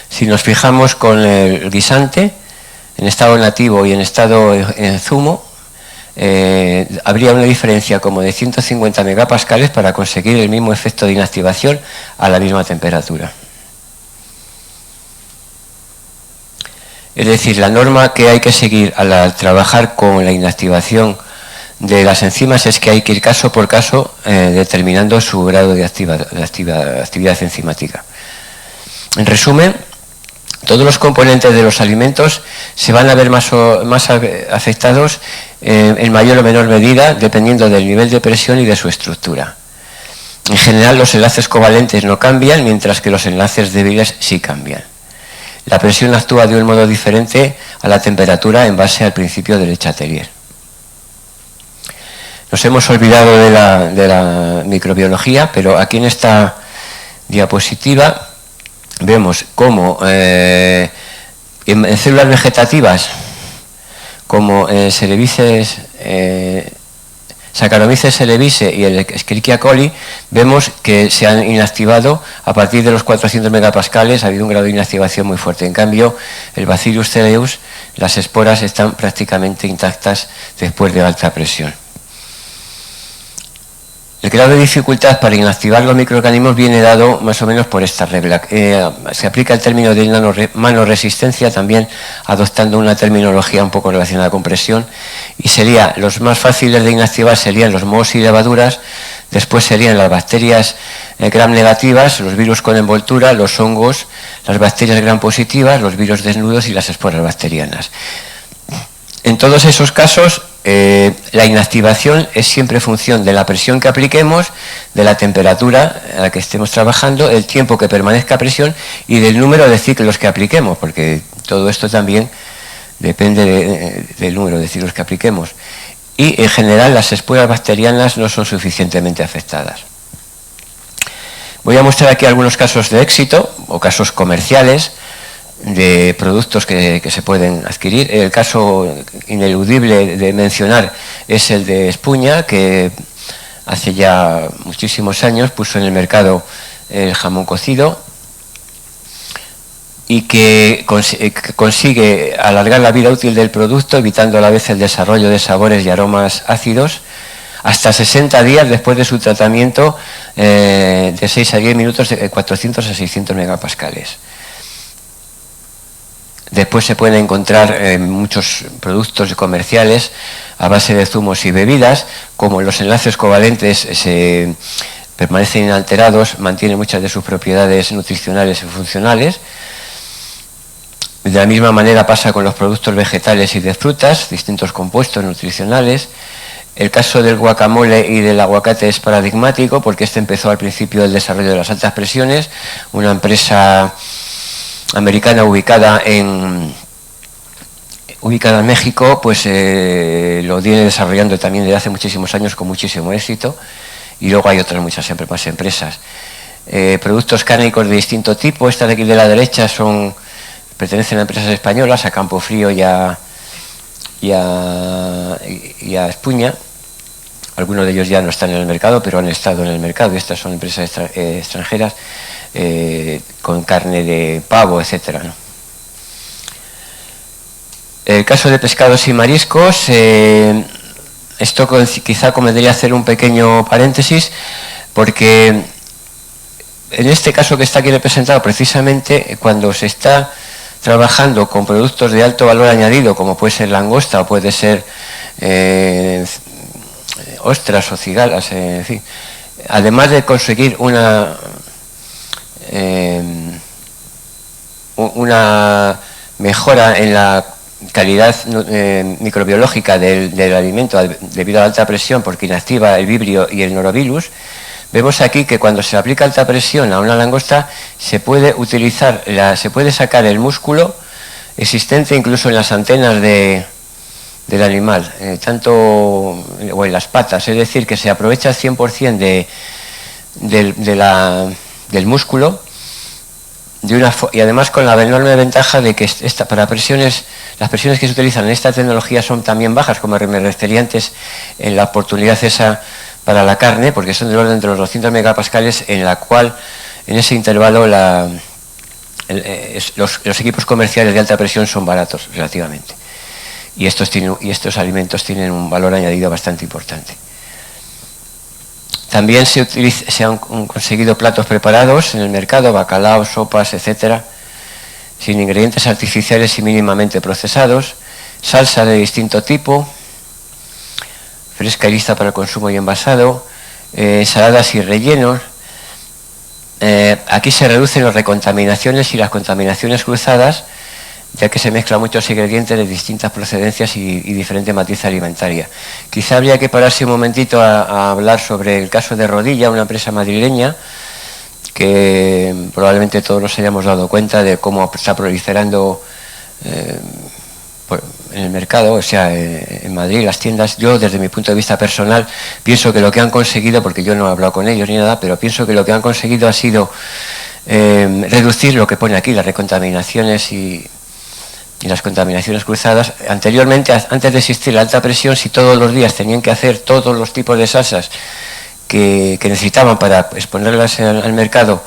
si nos fijamos con el guisante en estado nativo y en estado en zumo. Habría una diferencia como de 150 megapascales para conseguir el mismo efecto de inactivación a la misma temperatura. Es decir, la norma que hay que seguir al trabajar con la inactivación de las enzimas es que hay que ir caso por caso determinando su grado de actividad enzimática. En resumen, todos los componentes de los alimentos se van a ver más afectados en mayor o menor medida dependiendo del nivel de presión y de su estructura. En general, los enlaces covalentes no cambian, mientras que los enlaces débiles sí cambian. La presión actúa de un modo diferente a la temperatura en base al principio de Le Chatelier. Nos hemos olvidado de la microbiología, pero aquí en esta diapositiva vemos cómo en células vegetativas, como Saccharomyces cerevisiae y el Escherichia coli, vemos que se han inactivado a partir de los 400 megapascales, ha habido un grado de inactivación muy fuerte. En cambio, el Bacillus cereus, las esporas están prácticamente intactas después de alta presión. El grado de dificultad para inactivar los microorganismos viene dado más o menos por esta regla. Se aplica el término de manoresistencia también adoptando una terminología un poco relacionada con presión, y sería, los más fáciles de inactivar serían los mohos y levaduras, después serían las bacterias gram negativas, los virus con envoltura, los hongos, las bacterias gram positivas, los virus desnudos y las esporas bacterianas. En todos esos casos, la inactivación es siempre función de la presión que apliquemos, de la temperatura a la que estemos trabajando, el tiempo que permanezca a presión y del número de ciclos que apliquemos, porque todo esto también depende del número de ciclos que apliquemos. Y en general las esporas bacterianas no son suficientemente afectadas. Voy a mostrar aquí algunos casos de éxito o casos comerciales de productos que se pueden adquirir. El caso ineludible de mencionar es el de Espuña, que hace ya muchísimos años puso en el mercado el jamón cocido y que consigue alargar la vida útil del producto, evitando a la vez el desarrollo de sabores y aromas ácidos, hasta 60 días después de su tratamiento, de 6 a 10 minutos, de 400 a 600 megapascales. Después se pueden encontrar muchos productos comerciales a base de zumos y bebidas, como los enlaces covalentes permanecen inalterados, mantienen muchas de sus propiedades nutricionales y funcionales. De la misma manera pasa con los productos vegetales y de frutas, distintos compuestos nutricionales. El caso del guacamole y del aguacate es paradigmático porque este empezó al principio del desarrollo de las altas presiones, una empresa americana ubicada en México, pues lo viene desarrollando también desde hace muchísimos años con muchísimo éxito, y luego hay otras muchas más empresas. Productos cárnicos de distinto tipo, estas de aquí de la derecha pertenecen a empresas españolas, a Campofrío y a Espuña. Algunos de ellos ya no están en el mercado, pero han estado en el mercado, y estas son empresas extranjeras, con carne de pavo, etcétera, ¿no? El caso de pescados y mariscos, esto quizá convendría hacer un pequeño paréntesis, porque en este caso que está aquí representado, precisamente cuando se está trabajando con productos de alto valor añadido, como puede ser langosta o puede ser ostras o cigalas, en fin, además de conseguir una mejora en la calidad microbiológica del alimento debido a la alta presión, porque inactiva el vibrio y el norovirus, vemos aquí que cuando se aplica alta presión a una langosta se puede utilizar, se puede sacar el músculo existente incluso en las antenas del animal, o en las patas, es decir, que se aprovecha al 100% del músculo, y además con la enorme ventaja de que las presiones que se utilizan en esta tecnología son también bajas, como me refería antes en la oportunidad esa para la carne, porque son del orden de los 200 megapascales, en la cual en ese intervalo los equipos comerciales de alta presión son baratos relativamente, y estos alimentos tienen un valor añadido bastante importante. También se han conseguido platos preparados en el mercado, bacalao, sopas, etcétera, sin ingredientes artificiales y mínimamente procesados, salsa de distinto tipo, fresca y lista para el consumo y envasado, ensaladas y rellenos. Aquí se reducen las recontaminaciones y las contaminaciones cruzadas, ya que se mezclan muchos ingredientes de distintas procedencias y diferente matiz alimentaria. Quizá habría que pararse un momentito a hablar sobre el caso de Rodilla, una empresa madrileña, que probablemente todos nos hayamos dado cuenta de cómo está proliferando en el mercado, o sea, en Madrid, las tiendas. Yo, desde mi punto de vista personal, pienso que lo que han conseguido, porque yo no he hablado con ellos ni nada, pero pienso que lo que han conseguido ha sido reducir lo que pone aquí, las recontaminaciones y las contaminaciones cruzadas. Anteriormente, antes de existir la alta presión, si todos los días tenían que hacer todos los tipos de salsas que necesitaban para exponerlas al mercado,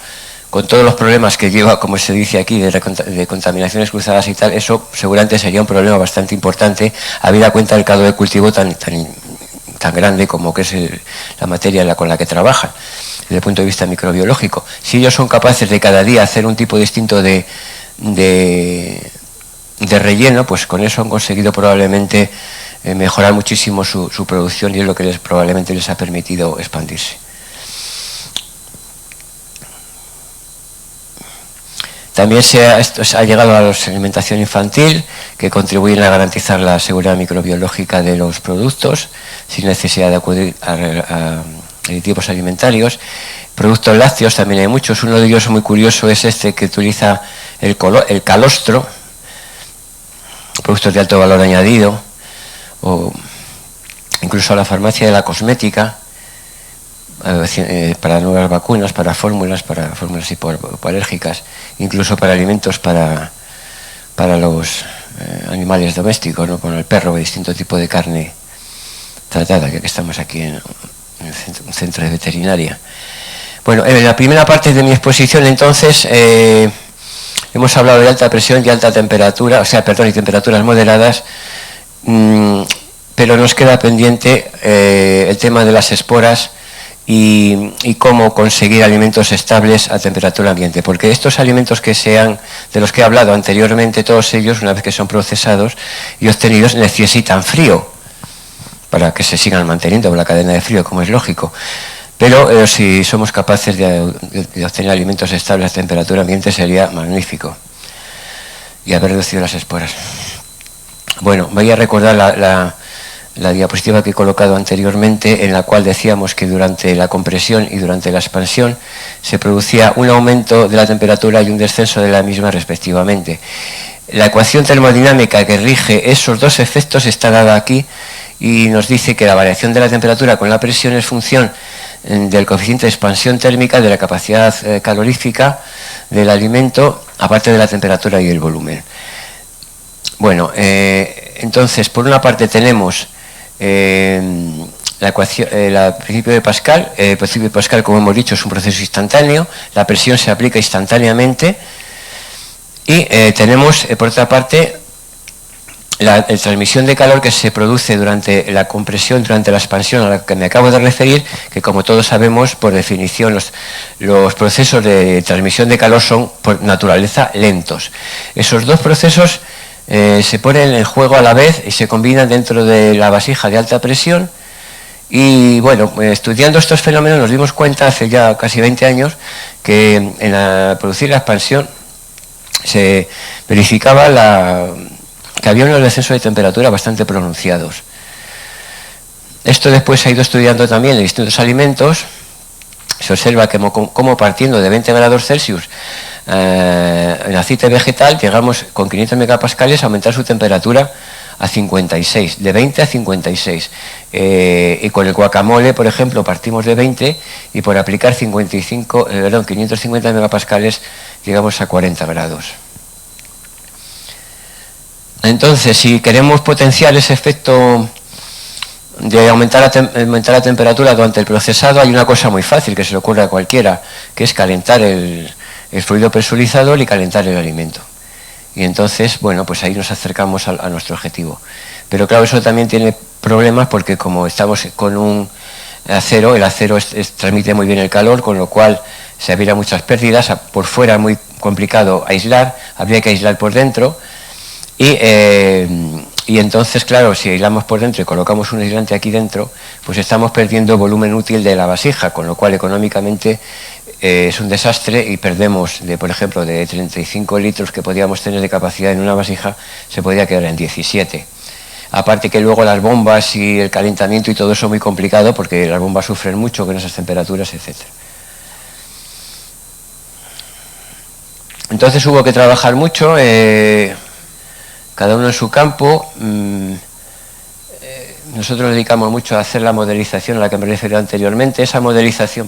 con todos los problemas que lleva, como se dice aquí, de contaminaciones cruzadas y tal, eso seguramente sería un problema bastante importante, habida cuenta del caldo de cultivo tan tan grande como que es la materia con la que trabajan, desde el punto de vista microbiológico. Si ellos son capaces de cada día hacer un tipo distinto de relleno, pues con eso han conseguido probablemente mejorar muchísimo su producción, y es lo que probablemente les ha permitido expandirse. También se ha llegado a la alimentación infantil, que contribuyen a garantizar la seguridad microbiológica de los productos, sin necesidad de acudir a aditivos alimentarios. Productos lácteos también hay muchos. Uno de ellos muy curioso es este, que utiliza el calostro, productos de alto valor añadido, o incluso a la farmacia de la cosmética, para nuevas vacunas, para fórmulas hipoalérgicas, incluso para alimentos para los animales domésticos, ¿no? Con el perro, distinto tipo de carne tratada, ya que estamos aquí en un centro de veterinaria. Bueno, en la primera parte de mi exposición, entonces, hemos hablado de alta presión y alta temperatura, y temperaturas moderadas, pero nos queda pendiente el tema de las esporas y cómo conseguir alimentos estables a temperatura ambiente, porque estos alimentos de los que he hablado anteriormente, todos ellos, una vez que son procesados y obtenidos, necesitan frío para que se sigan manteniendo en la cadena de frío, como es lógico. Pero si somos capaces de obtener alimentos estables a temperatura ambiente, sería magnífico, y haber reducido las esporas. Bueno, voy a recordar la diapositiva que he colocado anteriormente, en la cual decíamos que durante la compresión y durante la expansión se producía un aumento de la temperatura y un descenso de la misma respectivamente. La ecuación termodinámica que rige esos dos efectos está dada aquí, y nos dice que la variación de la temperatura con la presión es función del coeficiente de expansión térmica, de la capacidad calorífica del alimento, aparte de la temperatura y el volumen. Bueno, entonces, por una parte tenemos el principio de Pascal. El principio de Pascal, como hemos dicho, es un proceso instantáneo, la presión se aplica instantáneamente, y tenemos, por otra parte, la transmisión de calor que se produce durante la compresión, durante la expansión a la que me acabo de referir, que, como todos sabemos, por definición, los procesos de transmisión de calor son por naturaleza lentos. Esos dos procesos se ponen en juego a la vez y se combinan dentro de la vasija de alta presión. Y bueno, estudiando estos fenómenos nos dimos cuenta hace ya casi 20 años que en producir la expansión se verificaba que había unos descensos de temperatura bastante pronunciados. Esto después se ha ido estudiando también en distintos alimentos. Se observa que como partiendo de 20 grados Celsius en aceite vegetal, llegamos con 500 megapascales a aumentar su temperatura a 56, de 20 a 56. Y con el guacamole, por ejemplo, partimos de 20 y por aplicar 550 megapascales llegamos a 40 grados. Entonces, si queremos potenciar ese efecto de aumentar la temperatura durante el procesado, hay una cosa muy fácil que se le ocurre a cualquiera, que es calentar el fluido presurizador y calentar el alimento. Y entonces, bueno, pues ahí nos acercamos a nuestro objetivo. Pero claro, eso también tiene problemas, porque como estamos con un acero, el acero transmite muy bien el calor, con lo cual se habría muchas pérdidas. Por fuera muy complicado aislar, habría que aislar por dentro. Y entonces, claro, si aislamos por dentro y colocamos un aislante aquí dentro, pues estamos perdiendo volumen útil de la vasija, con lo cual económicamente es un desastre, y perdemos, por ejemplo, de 35 litros que podíamos tener de capacidad en una vasija, se podría quedar en 17. Aparte que luego las bombas y el calentamiento y todo eso es muy complicado, porque las bombas sufren mucho con esas temperaturas, etc. Entonces hubo que trabajar mucho, cada uno en su campo. Nosotros nos dedicamos mucho a hacer la modelización a la que me referí anteriormente. Esa modelización,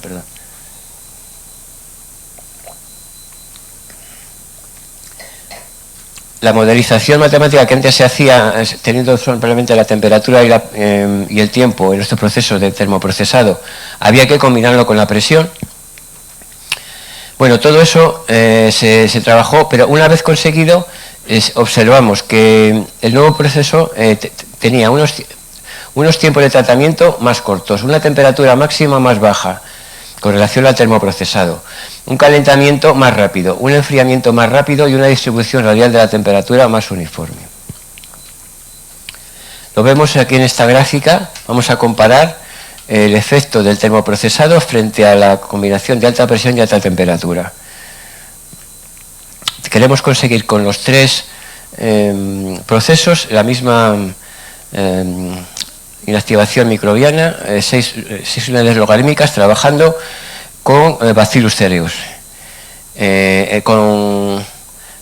la modelización matemática que antes se hacía teniendo solamente la temperatura y el tiempo en estos procesos de termoprocesado, había que combinarlo con la presión. Bueno, todo eso se trabajó, pero una vez conseguido, observamos que el nuevo proceso tenía unos tiempos de tratamiento más cortos, una temperatura máxima más baja con relación al termoprocesado, un calentamiento más rápido, un enfriamiento más rápido y una distribución radial de la temperatura más uniforme. Lo vemos aquí en esta gráfica. Vamos a comparar el efecto del termoprocesado frente a la combinación de alta presión y alta temperatura. Queremos conseguir con los tres procesos la misma inactivación microbiana, 6 unidades logarítmicas trabajando con Bacillus cereus. Con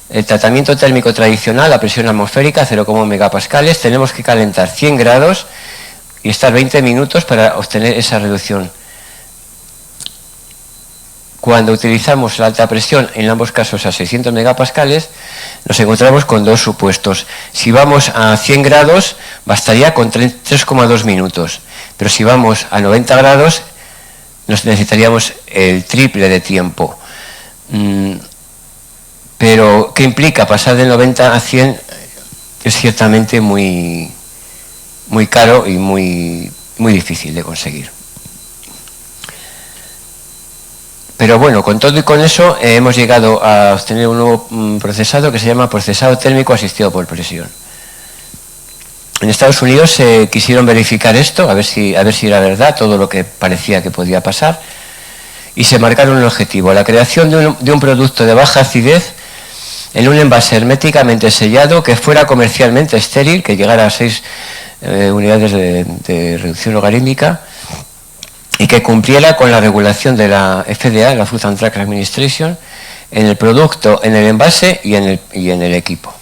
el tratamiento térmico tradicional a presión atmosférica, 0,1 megapascales, tenemos que calentar 100 grados y estar 20 minutos para obtener esa reducción. Cuando utilizamos la alta presión, en ambos casos a 600 megapascales, nos encontramos con dos supuestos. Si vamos a 100 grados, bastaría con 3,2 minutos. Pero si vamos a 90 grados, nos necesitaríamos el triple de tiempo. Pero, ¿qué implica? Pasar de 90 a 100 es ciertamente muy caro y muy difícil de conseguir. Pero bueno, con todo y con eso hemos llegado a obtener un nuevo procesado que se llama procesado térmico asistido por presión. En Estados Unidos se quisieron verificar esto, a ver si era verdad todo lo que parecía que podía pasar, y se marcaron un objetivo: la creación de un producto de baja acidez en un envase herméticamente sellado que fuera comercialmente estéril, que llegara a 6 unidades de reducción logarítmica, y que cumpliera con la regulación de la FDA, la Food and Drug Administration, en el producto, en el envase y en el equipo.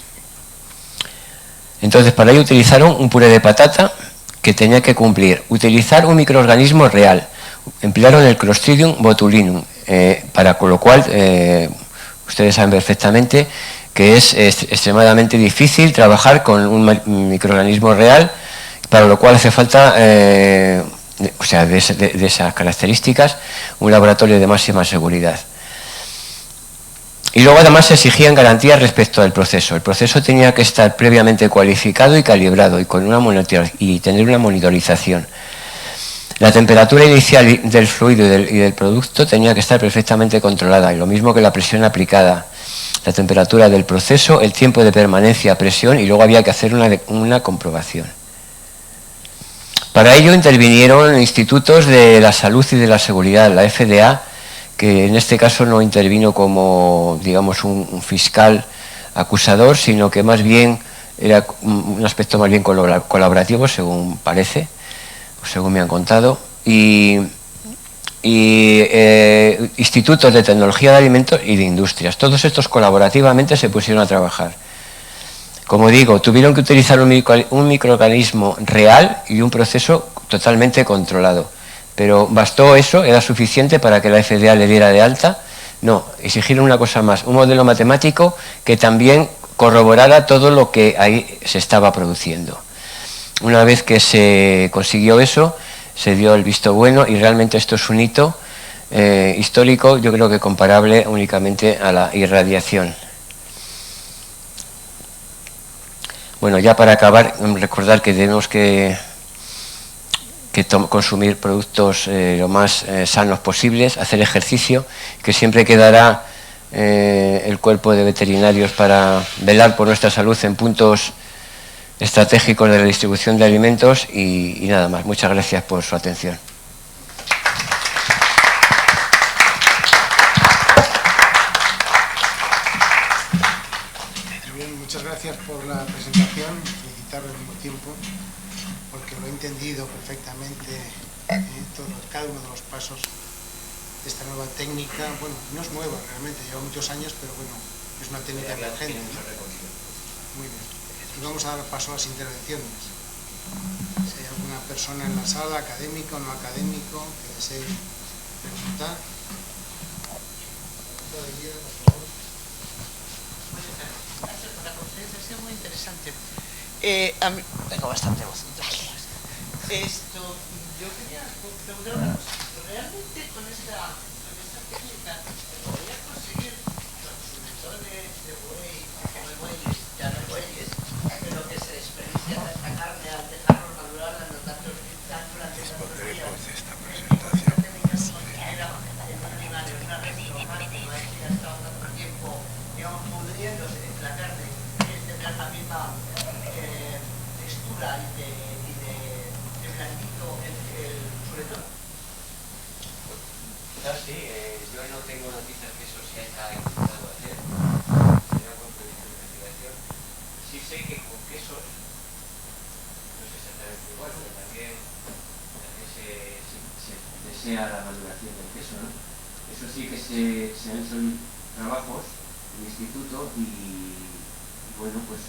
Entonces, para ello utilizaron un puré de patata que tenía que cumplir, utilizar un microorganismo real, emplearon el Clostridium botulinum, con lo cual ustedes saben perfectamente que es extremadamente difícil trabajar con un microorganismo real, para lo cual hace falta o sea, de esas características, un laboratorio de máxima seguridad. Y luego además se exigían garantías respecto al proceso. El proceso tenía que estar previamente cualificado y calibrado y tener una monitorización. La temperatura inicial del fluido y del producto tenía que estar perfectamente controlada, y lo mismo que la presión aplicada, la temperatura del proceso, el tiempo de permanencia a presión, y luego había que hacer una comprobación. Para ello intervinieron institutos de la salud y de la seguridad, la FDA, que en este caso no intervino como, digamos, un fiscal acusador, sino que más bien era un aspecto más bien colaborativo, según parece, o según me han contado, y institutos de tecnología de alimentos y de industrias. Todos estos colaborativamente se pusieron a trabajar. Como digo, tuvieron que utilizar un microorganismo real y un proceso totalmente controlado. Pero ¿bastó eso? ¿Era suficiente para que la FDA le diera de alta? No, exigieron una cosa más, un modelo matemático que también corroborara todo lo que ahí se estaba produciendo. Una vez que se consiguió eso, se dio el visto bueno, y realmente esto es un hito histórico, yo creo que comparable únicamente a la irradiación. Bueno, ya para acabar, recordar que tenemos que consumir productos lo más sanos posibles, hacer ejercicio, que siempre quedará el cuerpo de veterinarios para velar por nuestra salud en puntos estratégicos de la distribución de alimentos, y nada más. Muchas gracias por su atención. Muchas gracias por la presentación, felicitarlo al mismo tiempo, porque lo he entendido perfectamente cada uno de los pasos de esta nueva técnica. Bueno, no es nueva realmente, lleva muchos años, pero bueno, es una técnica emergente, ¿no? Muy bien. Y vamos a dar paso a las intervenciones. Si hay alguna persona en la sala, académico o no académico, que desee preguntar. La conferencia ha sido muy interesante. Tengo bastante voz. Yo quería preguntar una cosa. ¿Realmente con esta técnica se podría conseguir los sumidones de buey, de bueyes, ya no bueyes, pero que se desperdician esta carne al dejarlo madurar, al notar quizás sí, yo no tengo noticias que eso se haya intentado hacer, sería buen proyecto de investigación. Sí sé que con quesos, no sé exactamente igual, pero también se desea la maduración del queso, ¿no? Eso sí que se han hecho trabajos en el instituto y bueno, pues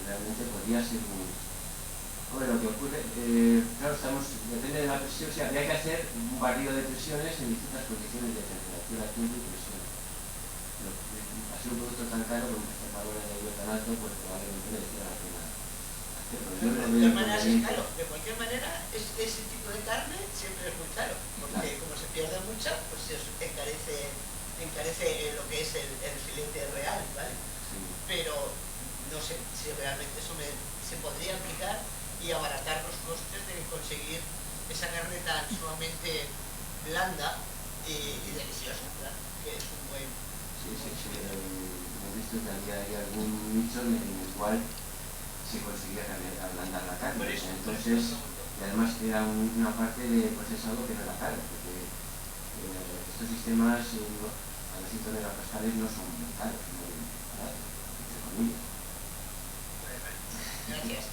realmente podría ser un... Hombre, lo que ocurre, claro, depende de la presión, o sea, habría que hacer un barrido de presiones en distintas condiciones de temperatura, tiempo y presión. Pero hacer un producto tan caro con este valor añadido tan alto, pues probablemente merecerá la pena hacerlo. Yo no veo Claro, de cualquier manera, ese tipo de carne siempre es muy caro, porque como se pierde mucha, pues se encarece lo que es el filete real, ¿vale? Sí. Pero no sé si realmente eso se podría aplicar y abaratar los costes de conseguir esa carne tan sumamente blanda y deliciosa, ¿verdad? Que es un buen... Sí, he visto que hay algún nicho en el cual se conseguía ablandar la carne. Por eso, entonces, y además era una parte de procesado que no era caro, porque estos sistemas a los 100 megapascales no son muy caros, muy baratos, entre comillas. Gracias.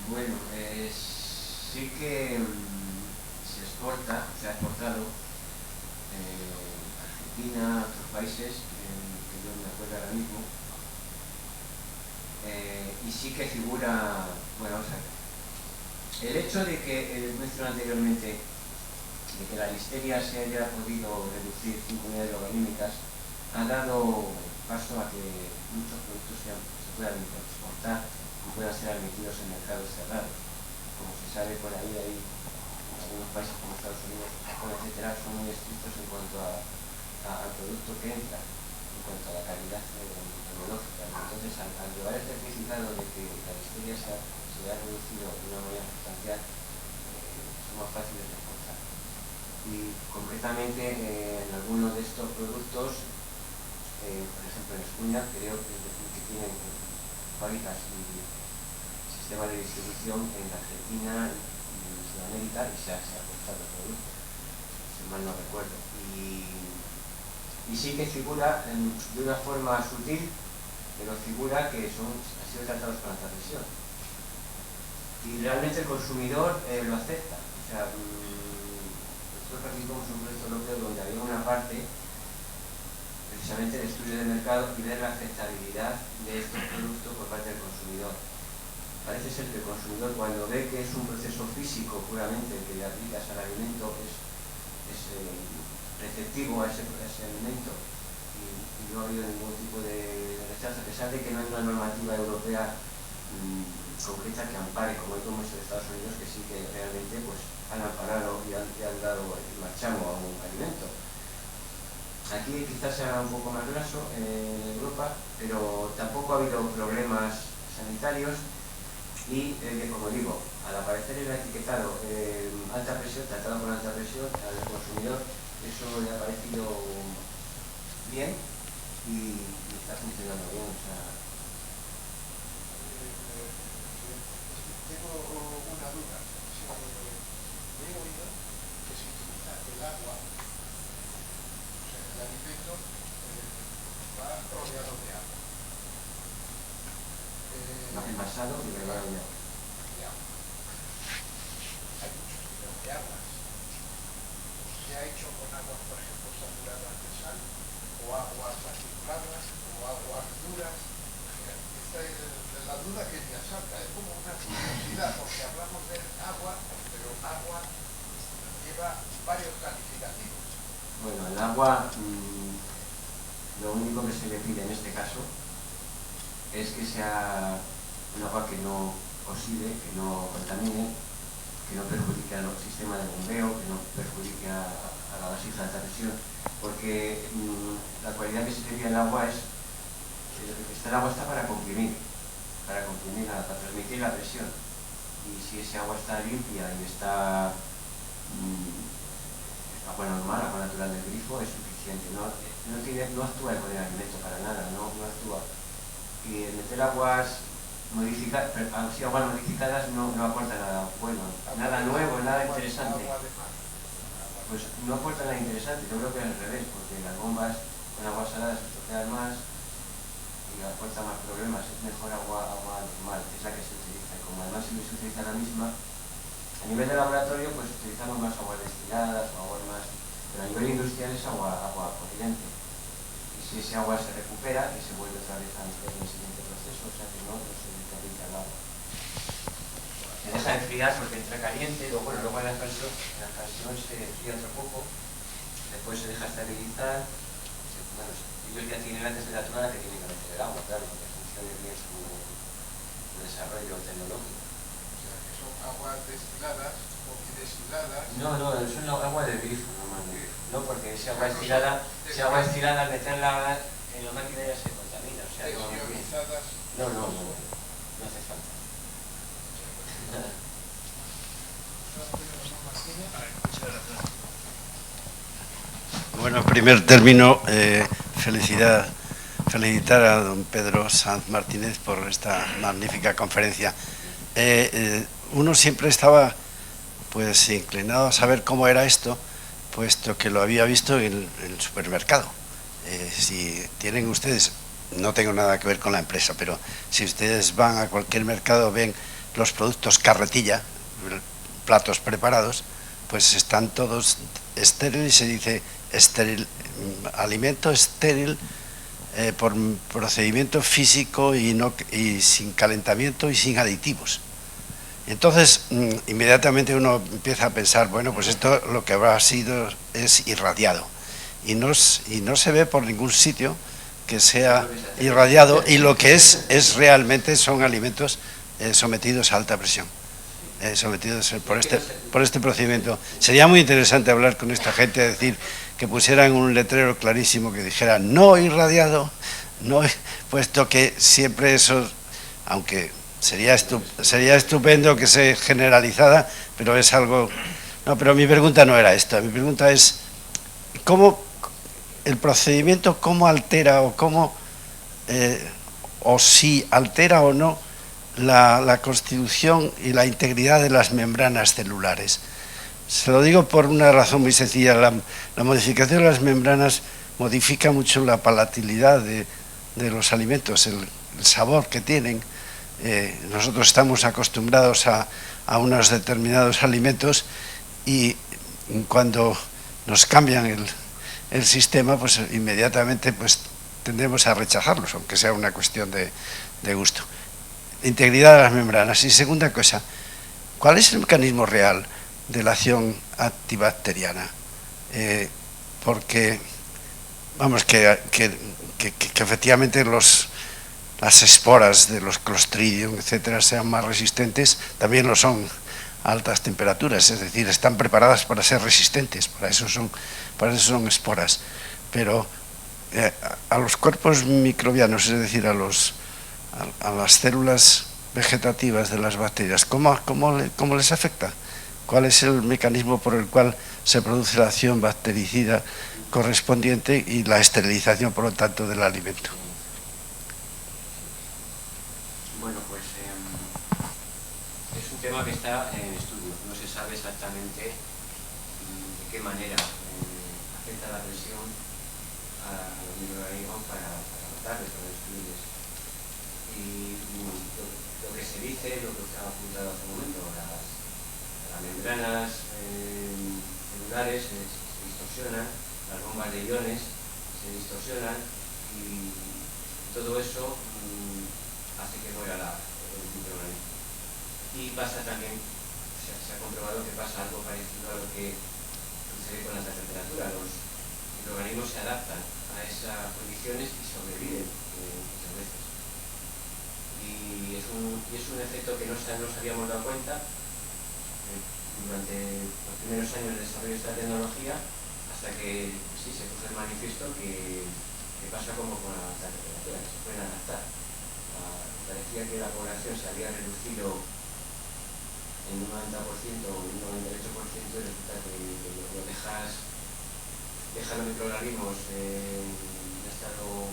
Bueno, sí que se exporta, se ha exportado Argentina, a otros países, que yo no me acuerdo ahora mismo, y sí que figura, bueno, vamos a ver, el hecho de que, mencioné anteriormente, de que la listeria se haya podido reducir 5 unidades logarítmicas, ha dado paso a que muchos productos se puedan exportar y puedan ser admitidos en mercados cerrados. Como se sabe, por ahí hay algunos países como Estados Unidos, Japón, etcétera, son muy estrictos en cuanto al producto que entra, en cuanto a la calidad tecnológica. Entonces, al llevar el certificado de que la listeria se ha reducido de una manera sustancial, son más fáciles de exportar. Y concretamente, en algunos de estos productos, por ejemplo en Escuña, creo que tienen fábricas y sistemas de distribución en Argentina y en Sudamérica, y se ha exportado el producto, si mal no recuerdo. Y sí que figura de una forma sutil, pero figura que han sido tratados con alta presión. Y realmente el consumidor lo acepta. O sea, nosotros participamos en un proyecto europeo donde había una parte precisamente de estudio de mercado y ver la aceptabilidad de estos productos por parte del consumidor. Parece ser que el consumidor, cuando ve que es un proceso físico puramente que le aplicas al alimento, es receptivo a ese alimento y no ha habido ningún tipo de rechazo, a pesar de que no hay una normativa europea concreta que ampare, como hay como en Estados Unidos, que sí que realmente pues, han amparado y han dado el marchamo a un alimento. Aquí quizás sea un poco más graso en Europa, pero tampoco ha habido problemas sanitarios y, como digo, al aparecer el etiquetado alta presión, tratado con alta presión, al consumidor eso le ha parecido bien y está funcionando bien. O sea, tengo una duda. He oído que se utiliza el agua, o sea, el alimento va rodeado de agua. más envasado y rellenado de agua. Hay muchos tipos de aguas. Se ha hecho con aguas, por ejemplo, saturadas de sal, o aguas particuladas, o aguas duras. Esta es la duda que me asalta. Es como una curiosidad, porque hablamos de agua, pero agua lleva varios calificativos. Bueno, el agua, lo único que se le pide en este caso es que sea un agua que no oxide, que no contamine que no perjudique al sistema de bombeo, que no perjudique a la vasija de alta presión, porque la cualidad que se tenía el agua es el agua está para comprimir, para transmitir la presión, y si ese agua está limpia y está agua normal, agua natural del grifo, es suficiente, no actúa con el alimento para nada, no actúa. Y el meter aguas modificadas no aporta nada bueno, nada nuevo, nada interesante. Pues no aporta nada interesante, yo creo que es al revés, porque las bombas con agua salada se estropean más y aporta más problemas. Es mejor agua normal, que es la que se utiliza. Como además se utiliza la misma, a nivel de laboratorio pues utilizamos más aguas destiladas o aguas más, pero a nivel industrial es agua corriente. Y si ese agua se recupera y se vuelve otra vez a meter en el siguiente proceso, o sea que no se deteriora el agua. Se deja enfriar porque entra caliente, luego en la expansión se enfría otro poco, después se deja estabilizar. Bueno, ellos ya tienen la temperatura a la que tienen que meter el agua, claro, porque funcione bien su desarrollo tecnológico. O sea, que son aguas destiladas o deshiladas. No, son agua del grifo normalmente. No, porque si agua destilada, al meterla en la máquina ya se contamina. O sea, Desionizadas. No hace falta. Bueno, en primer término, felicitar a don Pedro Sanz Martínez por esta magnífica conferencia. Uno siempre estaba pues inclinado a saber cómo era esto, puesto que lo había visto en el supermercado. Si tienen ustedes, no tengo nada que ver con la empresa, pero si ustedes van a cualquier mercado, ven los productos carretilla, platos preparados, pues están todos estériles, se dice estéril, alimento estéril por procedimiento físico y sin calentamiento y sin aditivos. Entonces, inmediatamente uno empieza a pensar, bueno, pues esto lo que habrá sido es irradiado. Y no se ve por ningún sitio que sea irradiado, y lo que es realmente son alimentos sometidos a alta presión. Sometidos por este procedimiento. Sería muy interesante hablar con esta gente, decir que pusieran un letrero clarísimo que dijera no irradiado, puesto que siempre eso, aunque sería estupendo que se generalizara, pero es algo... No, pero mi pregunta no era esta, mi pregunta es ¿cómo el procedimiento, cómo altera o si altera o no la constitución y la integridad de las membranas celulares? Se lo digo por una razón muy sencilla. La modificación de las membranas modifica mucho la palatabilidad de los alimentos, el sabor que tienen. Nosotros estamos acostumbrados a unos determinados alimentos, y cuando nos cambian el sistema, pues inmediatamente pues tendremos a rechazarlos, aunque sea una cuestión de gusto. Integridad de las membranas. Y segunda cosa, ¿cuál es el mecanismo real de la acción antibacteriana? Porque, vamos, que efectivamente las esporas de los Clostridium, etcétera, sean más resistentes, también lo son a altas temperaturas, es decir, están preparadas para ser resistentes, para eso son esporas. Pero a los cuerpos microbianos, es decir, a las células vegetativas de las bacterias, ¿cómo les afecta? ¿Cuál es el mecanismo por el cual se produce la acción bactericida correspondiente y la esterilización, por lo tanto, del alimento? Bueno, pues es un tema que está en estudio. No se sabe exactamente de qué manera afecta la presión a los microorganismos para matarles, para destruirles. Y lo que se dice, lo que usted ha apuntado hace un momento, las membranas celulares se distorsionan, las bombas de iones se distorsionan, y todo eso hace que muera el microorganismo. Y pasa también, se ha comprobado que pasa algo parecido a lo que sucede con la alta temperatura. Los microorganismos se adaptan a esas condiciones y sobreviven muchas veces. Y es un efecto que no nos habíamos dado cuenta, durante los primeros años de desarrollo de esta tecnología, hasta que sí se puso en manifiesto que pasa como con la temperatura, que se pueden adaptar. Parecía que la población se había reducido en un 90% o un 98% y resulta que lo dejas los microorganismos en estado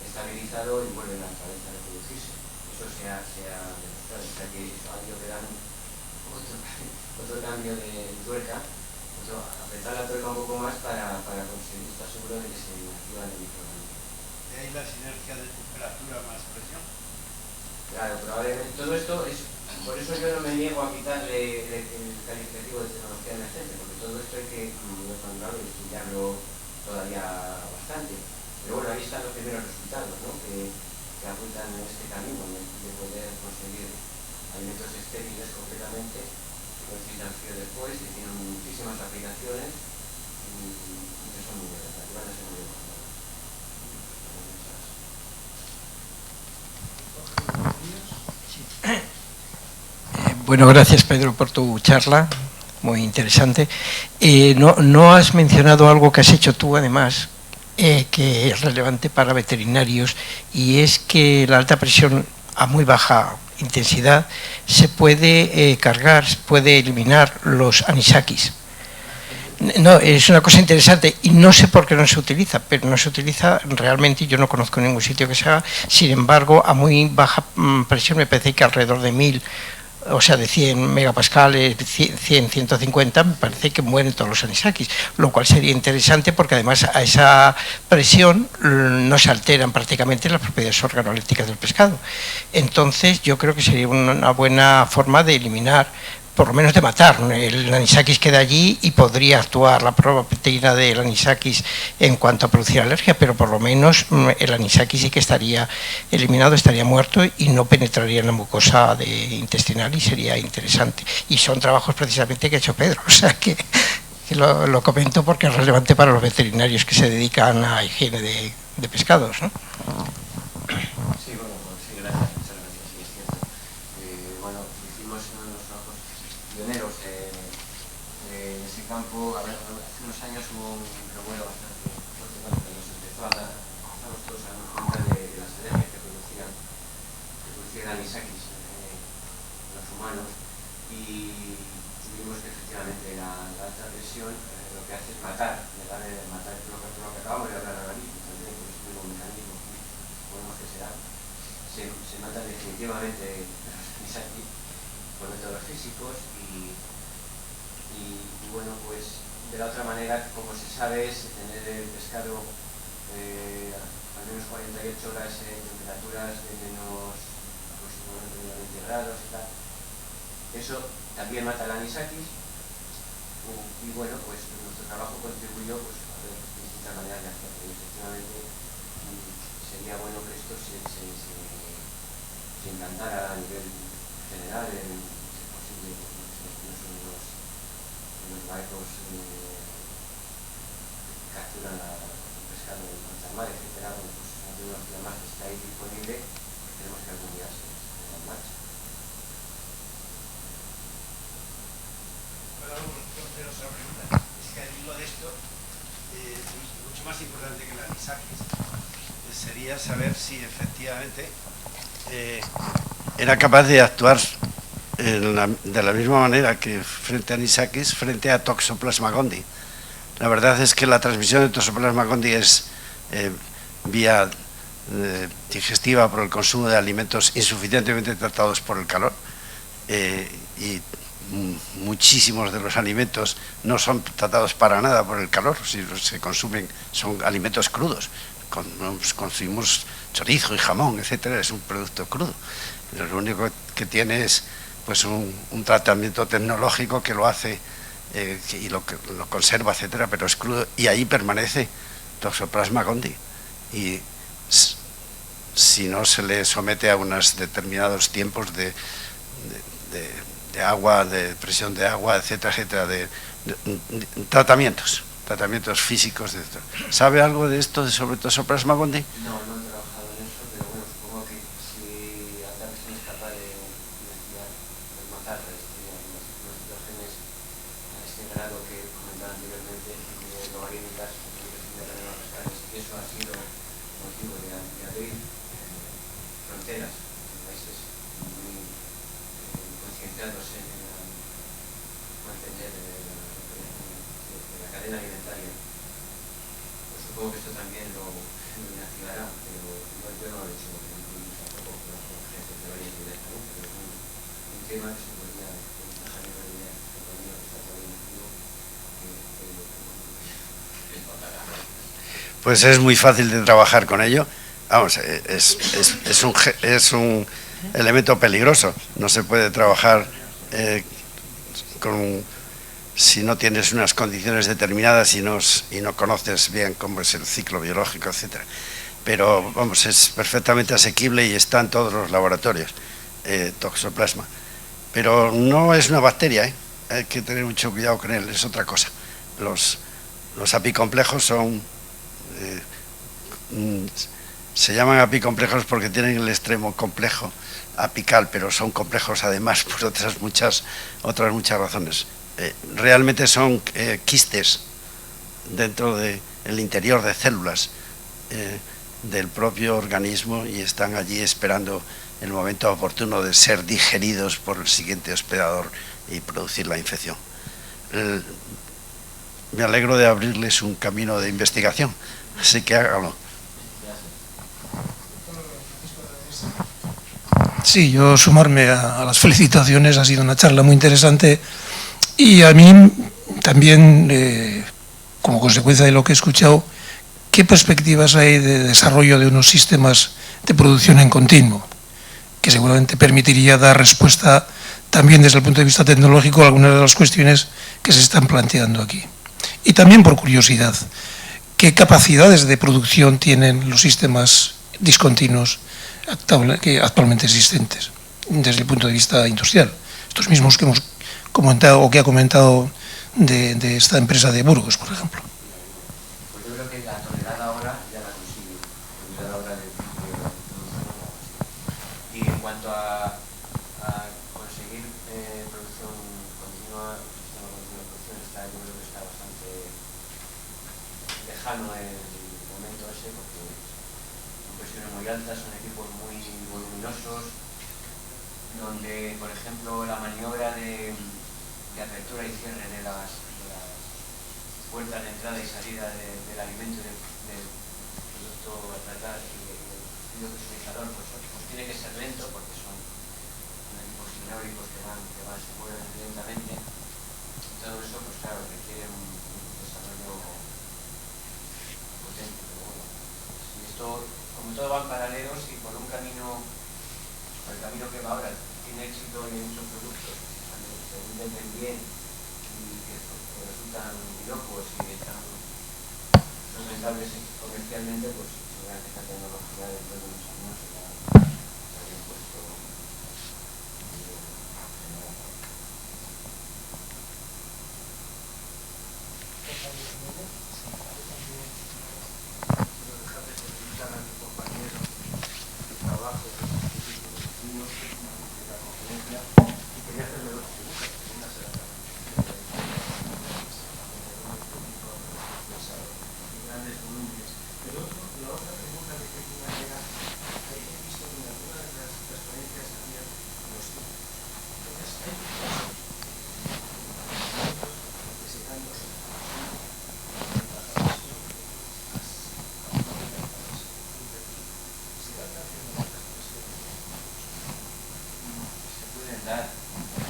estabilizado y vuelven otra vez a reproducirse. Eso se ha demostrado, o sea que eso ha ido quedando otro cambio de tuerca, apretar la tuerca un poco más para conseguir estar seguro de que se activan el microorganismo. ¿Y ahí la sinergia de temperatura más presión? Claro, probablemente todo esto es, por eso yo no me niego a quitarle el calificativo de tecnología emergente, porque todo esto hay que mejorar y estudiarlo todavía bastante. Pero bueno, ahí están los primeros resultados, ¿no? que apuntan en este camino de poder conseguir alimentos estériles completamente, que no necesitan frío después, que tienen muchísimas aplicaciones y que son muy buenas, que van a ser muy buenas. Bueno, gracias Pedro por tu charla, muy interesante. No has mencionado algo que has hecho tú además, que es relevante para veterinarios, y es que la alta presión a muy baja intensidad se puede cargar, puede eliminar los anisakis. No, es una cosa interesante y no sé por qué no se utiliza, pero no se utiliza realmente, yo no conozco ningún sitio que se haga. Sin embargo, a muy baja presión, me parece que alrededor de 1000, o sea, de 100 megapascales, 100, 150, me parece que mueren todos los anisakis, lo cual sería interesante porque además a esa presión no se alteran prácticamente las propiedades organolépticas del pescado. Entonces yo creo que sería una buena forma de eliminar, por lo menos de matar, el anisakis queda allí y podría actuar la proteína del anisakis en cuanto a producir alergia, pero por lo menos el anisakis sí que estaría eliminado, estaría muerto y no penetraría en la mucosa intestinal y sería interesante. Y son trabajos precisamente que ha hecho Pedro, o sea que lo comento porque es relevante para los veterinarios que se dedican a higiene de pescados, ¿no? Sí, bueno, sí, gracias, muchas gracias, sí, es cierto. Bueno, hicimos uno de los trabajos pioneros en ese campo. A ver, hace unos años hubo un revuelo bastante fuerte cuando nos empezamos todos a darnos cuenta de las alergias que producían anisakis en los humanos, y vimos que efectivamente la alta presión lo que hace es matar lo que acabamos de hablar ahora mismo, también con este nuevo mecanismo, podemos que será, se matan definitivamente los anisakis por métodos físicos y bueno, pues de la otra manera, como se sabe, es tener el pescado al menos 48 horas en temperaturas de menos aproximadamente 20 grados y tal. Eso también mata el anisakis y bueno, pues nuestro trabajo contribuyó pues, a ver distintas maneras de hacerlo. Y efectivamente sería bueno que esto se implantara a nivel general en posible los barcos que capturan el pescado en alta mar, etcétera. Bueno, pues es una tecnología más que está ahí disponible, esperemos que algún día se ponga en marcha. Bueno, quiero hacer una pregunta. Es que al hilo de esto, mucho más importante que el anisakis sería saber si efectivamente era capaz de actuar de la misma manera que frente a anisakis, frente a Toxoplasma gondii. La verdad es que la transmisión de Toxoplasma gondii es vía digestiva por el consumo de alimentos insuficientemente tratados por el calor, y muchísimos de los alimentos no son tratados para nada por el calor, si se consumen son alimentos crudos. Consumimos chorizo y jamón, etcétera, es un producto crudo. Lo único que tiene es pues un tratamiento tecnológico que lo hace y lo conserva, etcétera, pero es crudo y ahí permanece Toxoplasma gondii. Y si no se le somete a unos determinados tiempos de agua, de presión de agua, etcétera, etcétera, de tratamientos físicos. ¿Sabe algo de esto sobre Toxoplasma gondii? No he trabajado en eso, pero bueno, supongo que si alta presión es capaz de investigar, de matar los genes ese grado que comentaba anteriormente de logarítmicas y eso ha sido motivo de abrir fronteras en países muy concienciados en mantener la cadena alimentaria. Pues supongo que esto también lo inactivará, pero yo no lo he hecho tampoco con gente que vaya directamente, pero es un tema que se podría encajar en la idea de compañero que está por ahí metido, que notará. Pues es muy fácil de trabajar con ello. Vamos, es un elemento peligroso. No se puede trabajar si no tienes unas condiciones determinadas y no conoces bien cómo es el ciclo biológico, etcétera. Pero vamos, es perfectamente asequible y está en todos los laboratorios, toxoplasma. Pero no es una bacteria, hay que tener mucho cuidado con él, es otra cosa. Los apicomplejos son... se llaman apicomplejos porque tienen el extremo complejo apical, pero son complejos además por otras muchas razones. Realmente son quistes dentro del interior de células del propio organismo y están allí esperando el momento oportuno de ser digeridos por el siguiente hospedador y producir la infección. Me alegro de abrirles un camino de investigación, así que hágalo. Sí, yo sumarme a las felicitaciones, ha sido una charla muy interesante y a mí también, como consecuencia de lo que he escuchado, ¿qué perspectivas hay de desarrollo de unos sistemas de producción en continuo? Que seguramente permitiría dar respuesta también desde el punto de vista tecnológico a algunas de las cuestiones que se están planteando aquí. Y también por curiosidad, ¿qué capacidades de producción tienen los sistemas discontinuos actualmente existentes desde el punto de vista industrial? Estos mismos que hemos comentado o que ha comentado de esta empresa de Burgos, por ejemplo. Pues yo creo que la tonelada ahora ya la consigue, la tonelada ahora de y en cuanto a conseguir producción continua, el sistema continuo de producción yo creo que está bastante lejano el momento ese, porque son presiones muy altas, son equipos muy voluminosos, donde, por ejemplo, la maniobra de apertura y cierre de las puertas de entrada y salida del alimento del producto a tratar y el fluido cristalizador, pues tiene que ser lento porque son equipos hidráulicos que se mueven lentamente. Y todo eso, pues claro, requiere un desarrollo potente, pero bueno, si esto, como todo va en paralelos y por un camino, el camino que va ahora tiene éxito y hay muchos productos que se venden bien y que resultan inocuos y son rentables comercialmente, pues seguramente esta tecnología dentro de unos años se habría puesto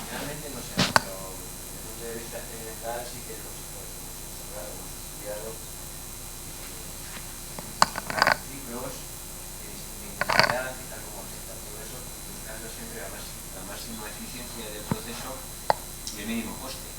realmente no sé, pero desde el punto de vista experimental sí que los hemos estudiado ciclos de intensidad y tal como afecta todo eso, buscando siempre la máxima eficiencia del proceso y el mínimo coste.